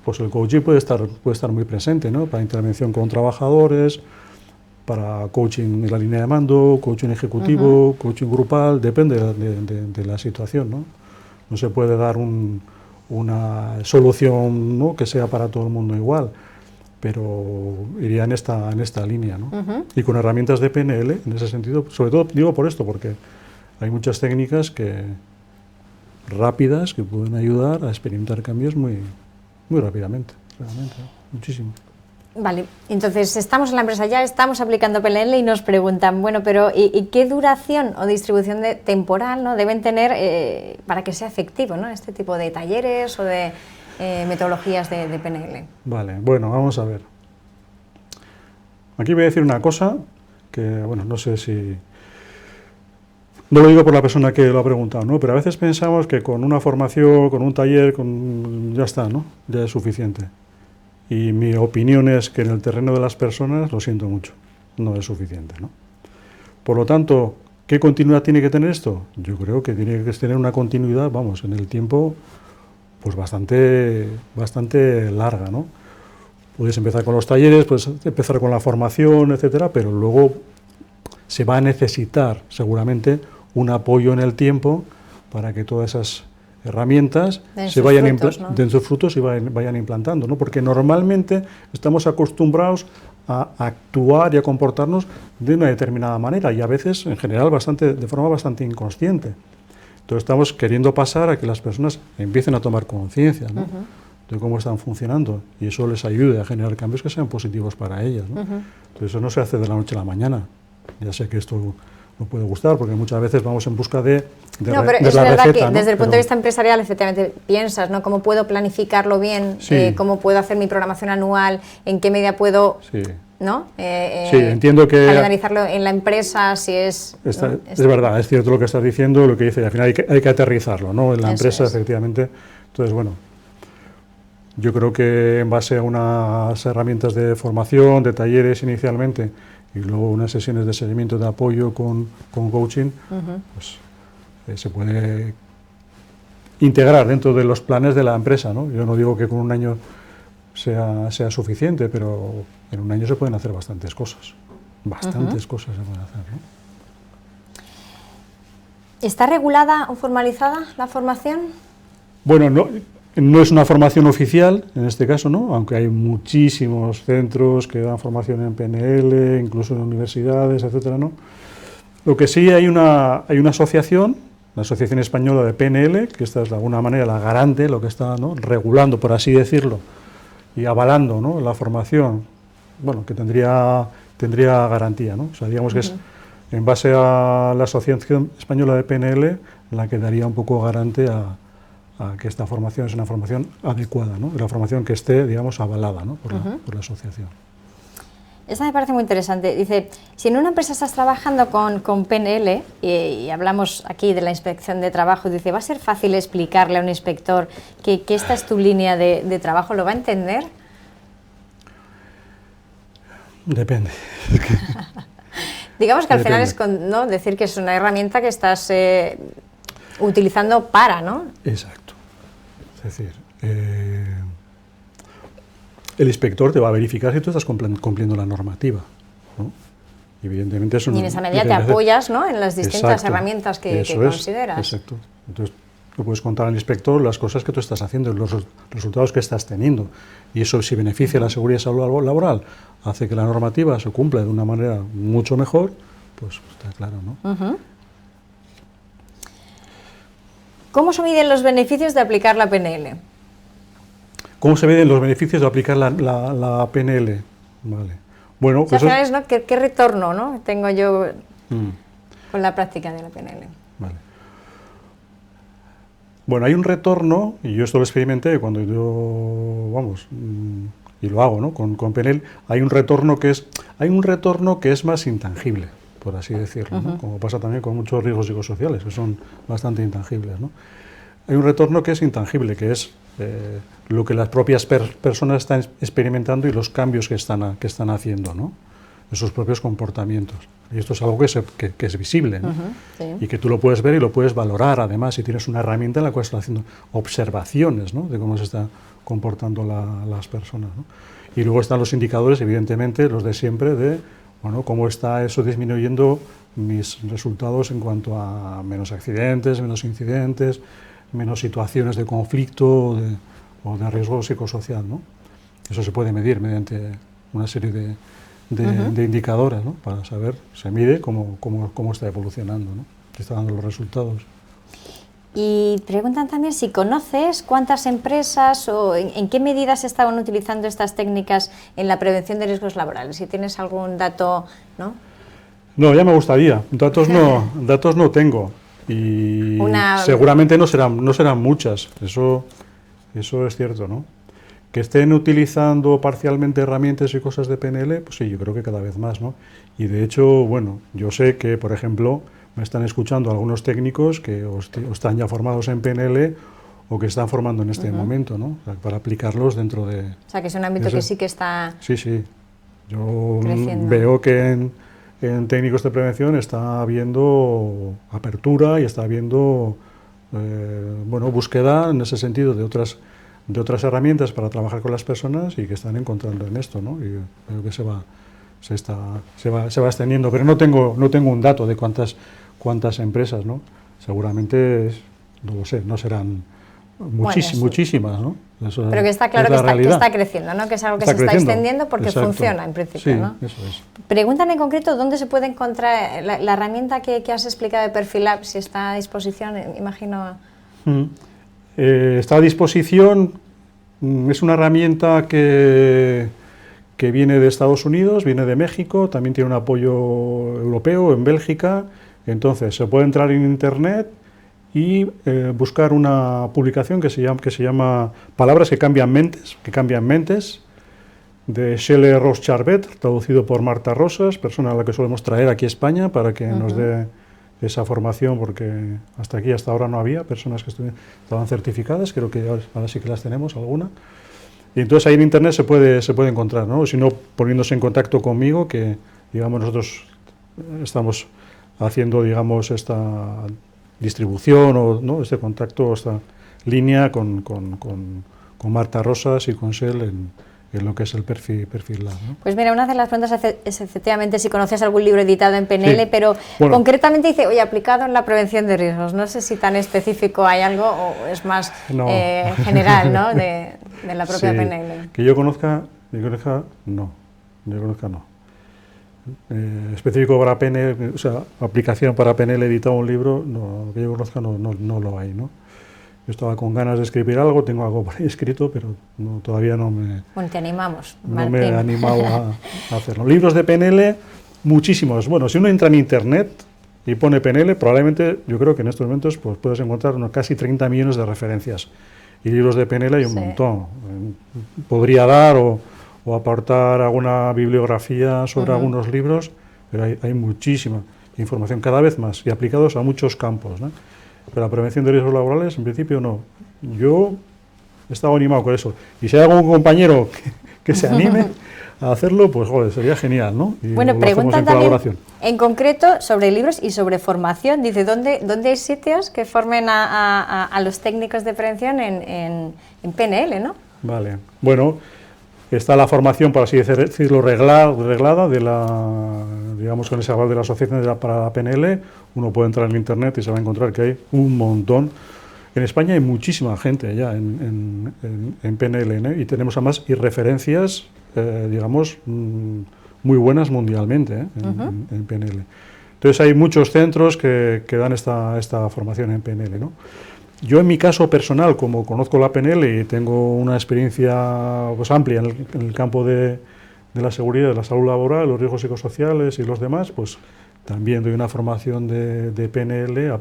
pues el coaching puede estar muy presente, ¿no? Para intervención con trabajadores, para coaching en la línea de mando, coaching ejecutivo, coaching grupal, depende de la situación, ¿no? No se puede dar una solución, ¿no? Que sea para todo el mundo igual, pero iría en esta línea, ¿no? Y con herramientas de PNL, en ese sentido, sobre todo digo por esto, porque hay muchas técnicas rápidas que pueden ayudar a experimentar cambios muy rápidamente, realmente, muchísimo. Vale, entonces estamos en la empresa ya, estamos aplicando PNL y nos preguntan, bueno, pero ¿y qué duración o distribución temporal, ¿no? deben tener para que sea efectivo, ¿no? Este tipo de talleres o de metodologías de PNL? Vale, bueno, vamos a ver. Aquí voy a decir una cosa que, bueno, no sé si... No lo digo por la persona que lo ha preguntado, ¿no? Pero a veces pensamos que con una formación, con un taller, ya está, ¿no? Ya es suficiente. Y mi opinión es que en el terreno de las personas, lo siento mucho, no es suficiente, ¿no? Por lo tanto, ¿qué continuidad tiene que tener esto? Yo creo que tiene que tener una continuidad, vamos, en el tiempo, pues bastante larga, ¿no? Puedes empezar con los talleres, puedes empezar con la formación, etcétera, pero luego se va a necesitar seguramente un apoyo en el tiempo para que todas esas herramientas se vayan den sus frutos y vayan implantando, ¿no? Porque normalmente estamos acostumbrados a actuar y a comportarnos de una determinada manera y a veces, en general, de forma bastante inconsciente. Entonces estamos queriendo pasar a que las personas empiecen a tomar conciencia, ¿no? De cómo están funcionando y eso les ayude a generar cambios que sean positivos para ellas, ¿no? Entonces eso no se hace de la noche a la mañana. Ya sé que esto no puede gustar porque muchas veces vamos en busca de no, pero es verdad que desde el punto de vista empresarial efectivamente piensas, ¿no? ¿Cómo puedo planificarlo bien? Sí. ¿Cómo puedo hacer mi programación anual? ¿En qué medida puedo, sí, ¿no? Sí, entiendo que calendarizarlo en la empresa? Si es, es verdad, es cierto lo que estás diciendo, lo que dice, al final hay que aterrizarlo, ¿no? En la empresa, efectivamente. Entonces, bueno, yo creo que en base a unas herramientas de formación, de talleres inicialmente, y luego unas sesiones de seguimiento de apoyo con coaching, pues se puede integrar dentro de los planes de la empresa, ¿no? Yo no digo que con un año sea suficiente, pero en un año se pueden hacer bastantes cosas. Bastantes cosas se pueden hacer, ¿no? ¿Está regulada o formalizada la formación? Bueno, no es una formación oficial, en este caso, ¿no? Aunque hay muchísimos centros que dan formación en PNL, incluso en universidades, etcétera, ¿no? Lo que sí hay una asociación, la Asociación Española de PNL, que esta es de alguna manera la garante, lo que está, ¿no?, regulando, por así decirlo, y avalando, ¿no?, la formación, bueno, que tendría garantía, ¿no? O sea, digamos que es en base a la Asociación Española de PNL la que daría un poco garante a que esta formación es una formación adecuada, ¿no? La formación que esté, digamos, avalada, ¿no?, por la asociación. Esta me parece muy interesante. Dice, si en una empresa estás trabajando con PNL, y hablamos aquí de la inspección de trabajo, dice, ¿va a ser fácil explicarle a un inspector que esta es tu línea de trabajo? ¿Lo va a entender? Depende. Digamos que al final es ¿no?, decir que es una herramienta que estás utilizando para, ¿no? Exacto. Es decir, el inspector te va a verificar si tú estás cumpliendo la normativa, ¿no? Evidentemente eso. Y en esa medida te apoyas, ¿no?, en las distintas herramientas que consideras. Exacto. Entonces, tú puedes contar al inspector las cosas que tú estás haciendo, los resultados que estás teniendo. Y eso, si beneficia la seguridad y salud laboral, hace que la normativa se cumpla de una manera mucho mejor, pues está claro, ¿no? ¿Cómo se miden los beneficios de aplicar la PNL? ¿Cómo se miden los beneficios de aplicar la PNL? Vale. Bueno, o sea, al final es, ¿no?, ¿qué retorno, ¿no?, tengo yo con la práctica de la PNL? Vale. Bueno, hay un retorno, y yo esto lo experimenté cuando yo, vamos, y lo hago, ¿no?, con PNL, hay un retorno que es más intangible, por así decirlo, ¿no?, como pasa también con muchos riesgos psicosociales, que son bastante intangibles, ¿no? Hay un retorno que es intangible, que es lo que las propias personas están experimentando y los cambios que están haciendo, ¿no?, esos propios comportamientos. Y esto es algo que es visible, ¿no? Sí. Y que tú lo puedes ver y lo puedes valorar, además, si tienes una herramienta en la cual estás haciendo observaciones, ¿no?, de cómo se están comportando las personas, ¿no? Y luego están los indicadores, evidentemente, los de siempre, de, bueno, cómo está eso disminuyendo mis resultados en cuanto a menos accidentes, menos incidentes, menos situaciones de conflicto o de riesgo psicosocial, ¿no? Eso se puede medir mediante una serie de indicadores, ¿no?, para saber, se mide cómo está evolucionando, ¿no?, que está dando los resultados. Y preguntan también si conoces cuántas empresas o en qué medidas estaban utilizando estas técnicas en la prevención de riesgos laborales. Si tienes algún dato, ¿no? No, ya me gustaría. Datos no tengo. Y seguramente no serán muchas. Eso es cierto, ¿no? Que estén utilizando parcialmente herramientas y cosas de PNL, pues sí, yo creo que cada vez más, ¿no? Y de hecho, bueno, yo sé que, por ejemplo, me están escuchando algunos técnicos que están ya formados en PNL o que están formando en este momento, ¿no? O sea, para aplicarlos dentro de... O sea, que es un ámbito que sí que está... Sí, sí. Yo creciendo. veo que en técnicos de prevención está habiendo apertura y está habiendo bueno, búsqueda en ese sentido de otras herramientas para trabajar con las personas y que están encontrando en esto, ¿no? Y creo que se va extendiendo, pero no tengo un dato de cuántas empresas, ¿no? Seguramente, no lo sé, no serán muchísimas, ¿no? Eso pero que está claro que está creciendo, ¿no? Que es algo que se está extendiendo porque funciona en principio, sí, ¿no? Eso es. Preguntan en concreto dónde se puede encontrar la herramienta que has explicado de Perfilab, si está a disposición, imagino. Está a disposición, es una herramienta que viene de Estados Unidos, viene de México, también tiene un apoyo europeo en Bélgica, entonces se puede entrar en internet y buscar una publicación que se llama Palabras que cambian mentes, de Shelley Ross Charbet, traducido por Marta Rosas, persona a la que solemos traer aquí a España para que nos dé esa formación, porque hasta ahora no había personas que estaban certificadas, creo que ahora sí que las tenemos, alguna. Y entonces ahí en internet se puede encontrar, ¿no? Si no, poniéndose en contacto conmigo, que digamos nosotros estamos haciendo, digamos, esta distribución o, ¿no?, este contacto, esta línea con Marta Rosas y con Shell en lo que es el Perfilab, ¿no? Pues mira, una de las preguntas es efectivamente si conoces algún libro editado en PNL, sí. pero bueno, concretamente dice, oye, aplicado en la prevención de riesgos. No sé si tan específico hay algo o es más general, ¿no?, de la propia sí, PNL. Que yo conozca, no. Específico para PNL, o sea, aplicación para PNL editado un libro, no, que yo conozca no lo hay, ¿no? Yo estaba con ganas de escribir algo, tengo algo por ahí escrito, pero todavía no me... Bueno, te animamos, Martín. No me he animado a hacerlo. Libros de PNL, muchísimos. Bueno, si uno entra en internet y pone PNL, probablemente, yo creo que en estos momentos pues, puedes encontrar unos casi 30 millones de referencias. Y libros de PNL hay un montón. Podría dar o aportar alguna bibliografía sobre algunos libros, pero hay muchísima información, cada vez más, y aplicados a muchos campos, ¿no? Pero la prevención de riesgos laborales, en principio, no. Yo he estado animado con eso. Y si hay algún compañero que se anime a hacerlo, pues joder, sería genial, ¿no? Y bueno, preguntan también en concreto sobre libros y sobre formación. Dice, ¿dónde hay sitios que formen a los técnicos de prevención en PNL, ¿no? Vale. Bueno, está la formación, por así decirlo, reglada de digamos, con ese aval de la Asociación para la PNL. Uno puede entrar en internet y se va a encontrar que hay un montón. En España hay muchísima gente ya en PNL, ¿no? Y tenemos además referencias, digamos, muy buenas mundialmente, en PNL. Entonces hay muchos centros que dan esta formación en PNL, ¿no? Yo en mi caso personal, como conozco la PNL y tengo una experiencia pues, amplia en el campo de la seguridad, de la salud laboral, los riesgos psicosociales y los demás, pues también doy una formación de PNL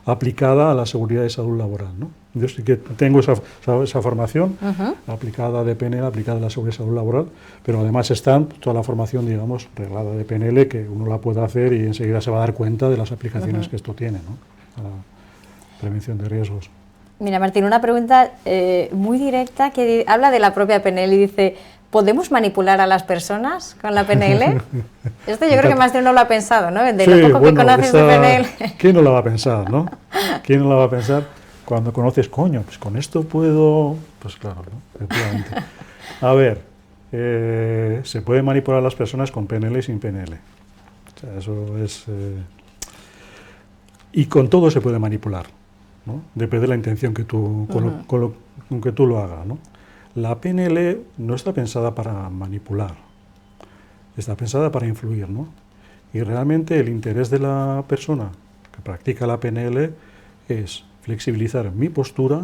aplicada a la seguridad y salud laboral, ¿no? Yo sí que tengo esa formación aplicada de PNL, aplicada a la seguridad y salud laboral, pero además está toda la formación, digamos, reglada de PNL, que uno la puede hacer y enseguida se va a dar cuenta de las aplicaciones que esto tiene, ¿no? Prevención de riesgos. Mira, Martín, una pregunta muy directa que habla de la propia PNL y dice, ¿podemos manipular a las personas con la PNL? Esto yo creo que más de uno lo ha pensado, ¿no? De lo poco que conoces de PNL. ¿Quién no lo va a pensar, no? ¿Quién no lo va a pensar cuando conoces, coño, pues con esto puedo... Pues claro, ¿no? Efectivamente. A ver, se puede manipular a las personas con PNL y sin PNL. O sea, eso es... y con todo se puede manipular, ¿no? Depende de la intención que tú, con que tú lo hagas, ¿no? La PNL no está pensada para manipular, está pensada para influir, ¿no? Y realmente el interés de la persona que practica la PNL es flexibilizar mi postura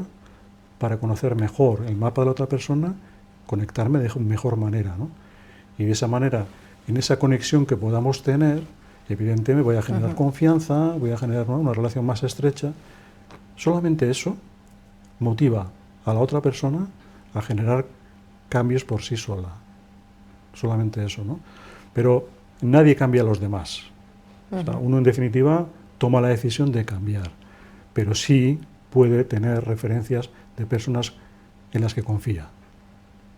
para conocer mejor el mapa de la otra persona, conectarme de mejor manera, ¿no? Y de esa manera, en esa conexión que podamos tener, evidentemente voy a generar confianza, voy a generar, ¿no?, una relación más estrecha. Solamente eso motiva a la otra persona a generar cambios por sí sola. Solamente eso, ¿no? Pero nadie cambia a los demás. O sea, uno, en definitiva, toma la decisión de cambiar, pero sí puede tener referencias de personas en las que confía,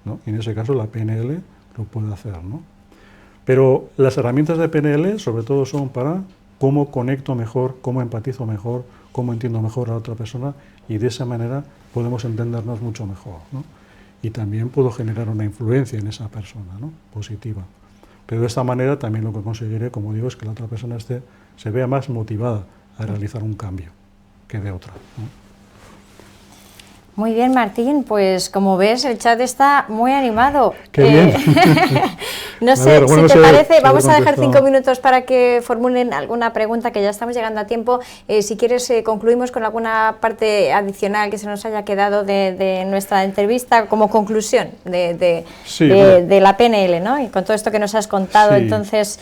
¿no? Y en ese caso la PNL lo puede hacer, ¿no? Pero las herramientas de PNL sobre todo son para cómo conecto mejor, cómo empatizo mejor, cómo entiendo mejor a otra persona y de esa manera podemos entendernos mucho mejor, ¿no? Y también puedo generar una influencia en esa persona, ¿no? Positiva. Pero de esta manera también lo que conseguiré, como digo, es que la otra persona se vea más motivada a realizar un cambio que de otra, ¿no? Muy bien, Martín, pues como ves el chat está muy animado. ¡Qué bien! No sé, si te parece, vamos a dejar 5 minutos para que formulen alguna pregunta, que ya estamos llegando a tiempo. Si quieres, concluimos con alguna parte adicional que se nos haya quedado de nuestra entrevista como conclusión de la PNL, ¿no? Y con todo esto que nos has contado, sí, entonces,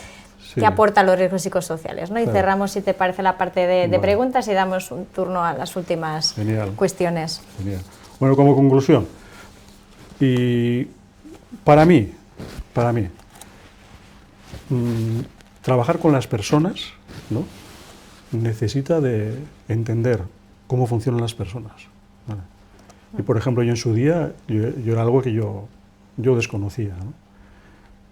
¿qué aporta los riesgos psicosociales, ¿no? Y cerramos, si te parece, la parte de preguntas y damos un turno a las últimas cuestiones. Genial. Bueno, como conclusión, y para mí, trabajar con las personas, ¿no? Necesita de entender cómo funcionan las personas, ¿vale? Y por ejemplo, yo en su día, yo era algo que yo desconocía, ¿no?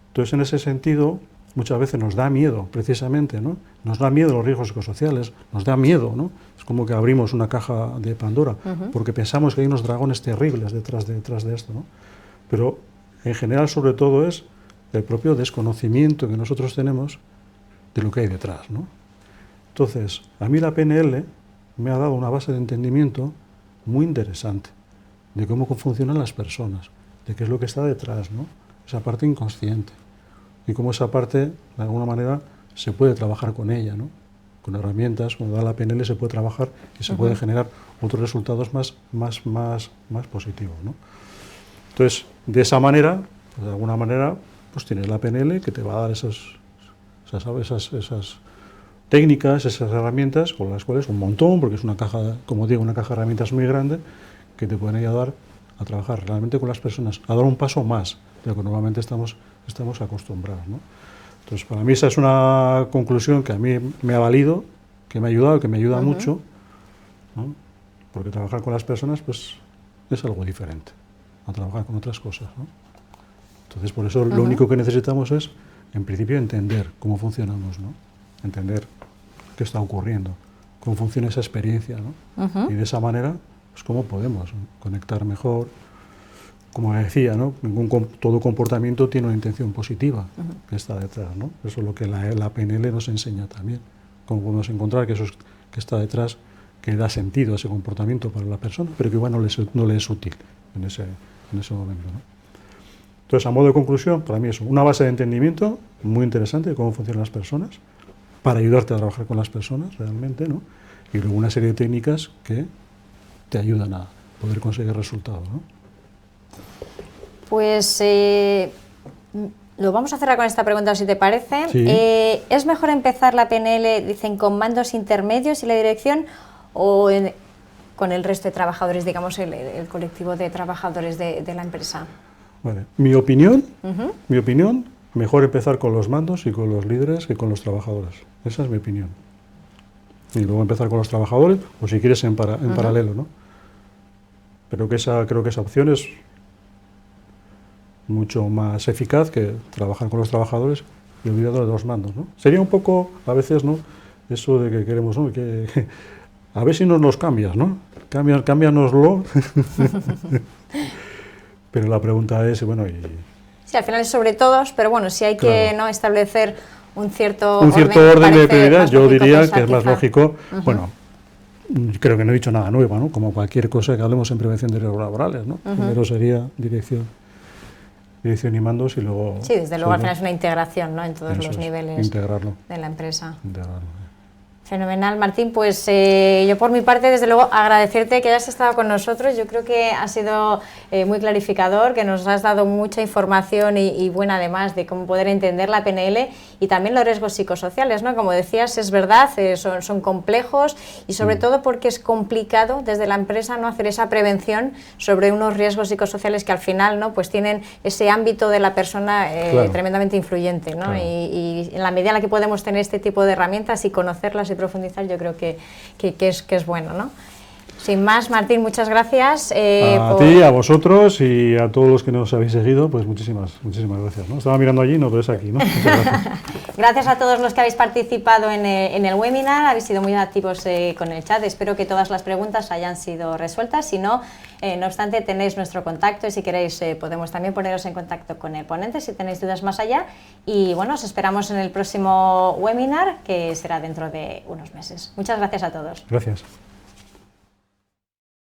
Entonces, en ese sentido, muchas veces nos da miedo, precisamente, ¿no? Nos da miedo los riesgos psicosociales, nos da miedo, ¿no? Es como que abrimos una caja de Pandora, porque pensamos que hay unos dragones terribles detrás de esto, ¿no? Pero en general, sobre todo, es el propio desconocimiento que nosotros tenemos de lo que hay detrás, ¿no? Entonces, a mí la PNL me ha dado una base de entendimiento muy interesante de cómo funcionan las personas, de qué es lo que está detrás, ¿no? Esa parte inconsciente. Y cómo esa parte, de alguna manera, se puede trabajar con ella, ¿no? Con herramientas, cuando da la PNL se puede trabajar y se pueden generar otros resultados más positivos, ¿no? Entonces, de esa manera, pues de alguna manera, pues tienes la PNL que te va a dar esas técnicas, esas herramientas, con las cuales un montón, porque es una caja, como digo, una caja de herramientas muy grande, que te pueden ayudar a trabajar realmente con las personas, a dar un paso más de lo que normalmente estamos acostumbrados, ¿no? Entonces, para mí esa es una conclusión que a mí me ha valido, que me ha ayudado, que me ayuda mucho, ¿no? Porque trabajar con las personas, pues, es algo diferente a trabajar con otras cosas, ¿no? Entonces, por eso lo único que necesitamos es, en principio, entender cómo funcionamos, ¿no? Entender qué está ocurriendo, cómo funciona esa experiencia, ¿no? Y de esa manera, pues, cómo podemos conectar mejor. Como decía, ¿no? Todo comportamiento tiene una intención positiva que está detrás, ¿no? Eso es lo que la PNL nos enseña también. Cómo podemos encontrar que eso que está detrás, que da sentido a ese comportamiento para la persona, pero que igual no le es útil en ese momento, ¿no? Entonces, a modo de conclusión, para mí es una base de entendimiento muy interesante de cómo funcionan las personas, para ayudarte a trabajar con las personas realmente, ¿no? Y luego una serie de técnicas que te ayudan a poder conseguir resultados, ¿no? Pues lo vamos a cerrar con esta pregunta, si te parece. Sí. ¿Es mejor empezar la PNL, dicen, con mandos intermedios y la dirección, o con el resto de trabajadores, digamos, el colectivo de trabajadores de la empresa? Vale. Mi opinión, mejor empezar con los mandos y con los líderes que con los trabajadores. Esa es mi opinión. Y luego empezar con los trabajadores, o si quieres en paralelo, ¿no? Pero creo que esa opción es mucho más eficaz que trabajar con los trabajadores y olvidar de los mandos, ¿no? Sería un poco, a veces, ¿no? Eso de que queremos, ¿no? Que a ver si nos los cambias, ¿no? Cámbianoslo. Pero la pregunta es, bueno, Sí, al final es sobre todos, pero bueno, si hay que, ¿no?, establecer un cierto orden de prioridad, yo diría que es más lógico. Bueno, creo que no he dicho nada nuevo, ¿no? Como cualquier cosa que hablemos en prevención de riesgos laborales, ¿no? Primero sería dirección y mandos y luego... Sí, desde luego al final es una integración, ¿no?, en todos los niveles de la empresa. Integrarlo. Fenomenal, Martín. Pues yo por mi parte, desde luego, agradecerte que hayas estado con nosotros. Yo creo que ha sido muy clarificador, que nos has dado mucha información y buena, además, de cómo poder entender la PNL y también los riesgos psicosociales, ¿no? Como decías, es verdad, son complejos y sobre todo porque es complicado desde la empresa no hacer esa prevención sobre unos riesgos psicosociales que al final, ¿no?, pues tienen ese ámbito de la persona tremendamente influyente, ¿no? Claro. Y en la medida en la que podemos tener este tipo de herramientas y conocerlas y profundizar, yo creo que es bueno, ¿no? Sin más, Martín, muchas gracias. A ti, a vosotros y a todos los que nos habéis seguido, pues muchísimas gracias, ¿no? Estaba mirando allí, no, pero es aquí, ¿no? Muchas gracias. Gracias a todos los que habéis participado en el webinar, habéis sido muy activos con el chat, espero que todas las preguntas hayan sido resueltas, si no, no obstante tenéis nuestro contacto y si queréis podemos también poneros en contacto con el ponente si tenéis dudas más allá y bueno, os esperamos en el próximo webinar que será dentro de unos meses. Muchas gracias a todos. Gracias.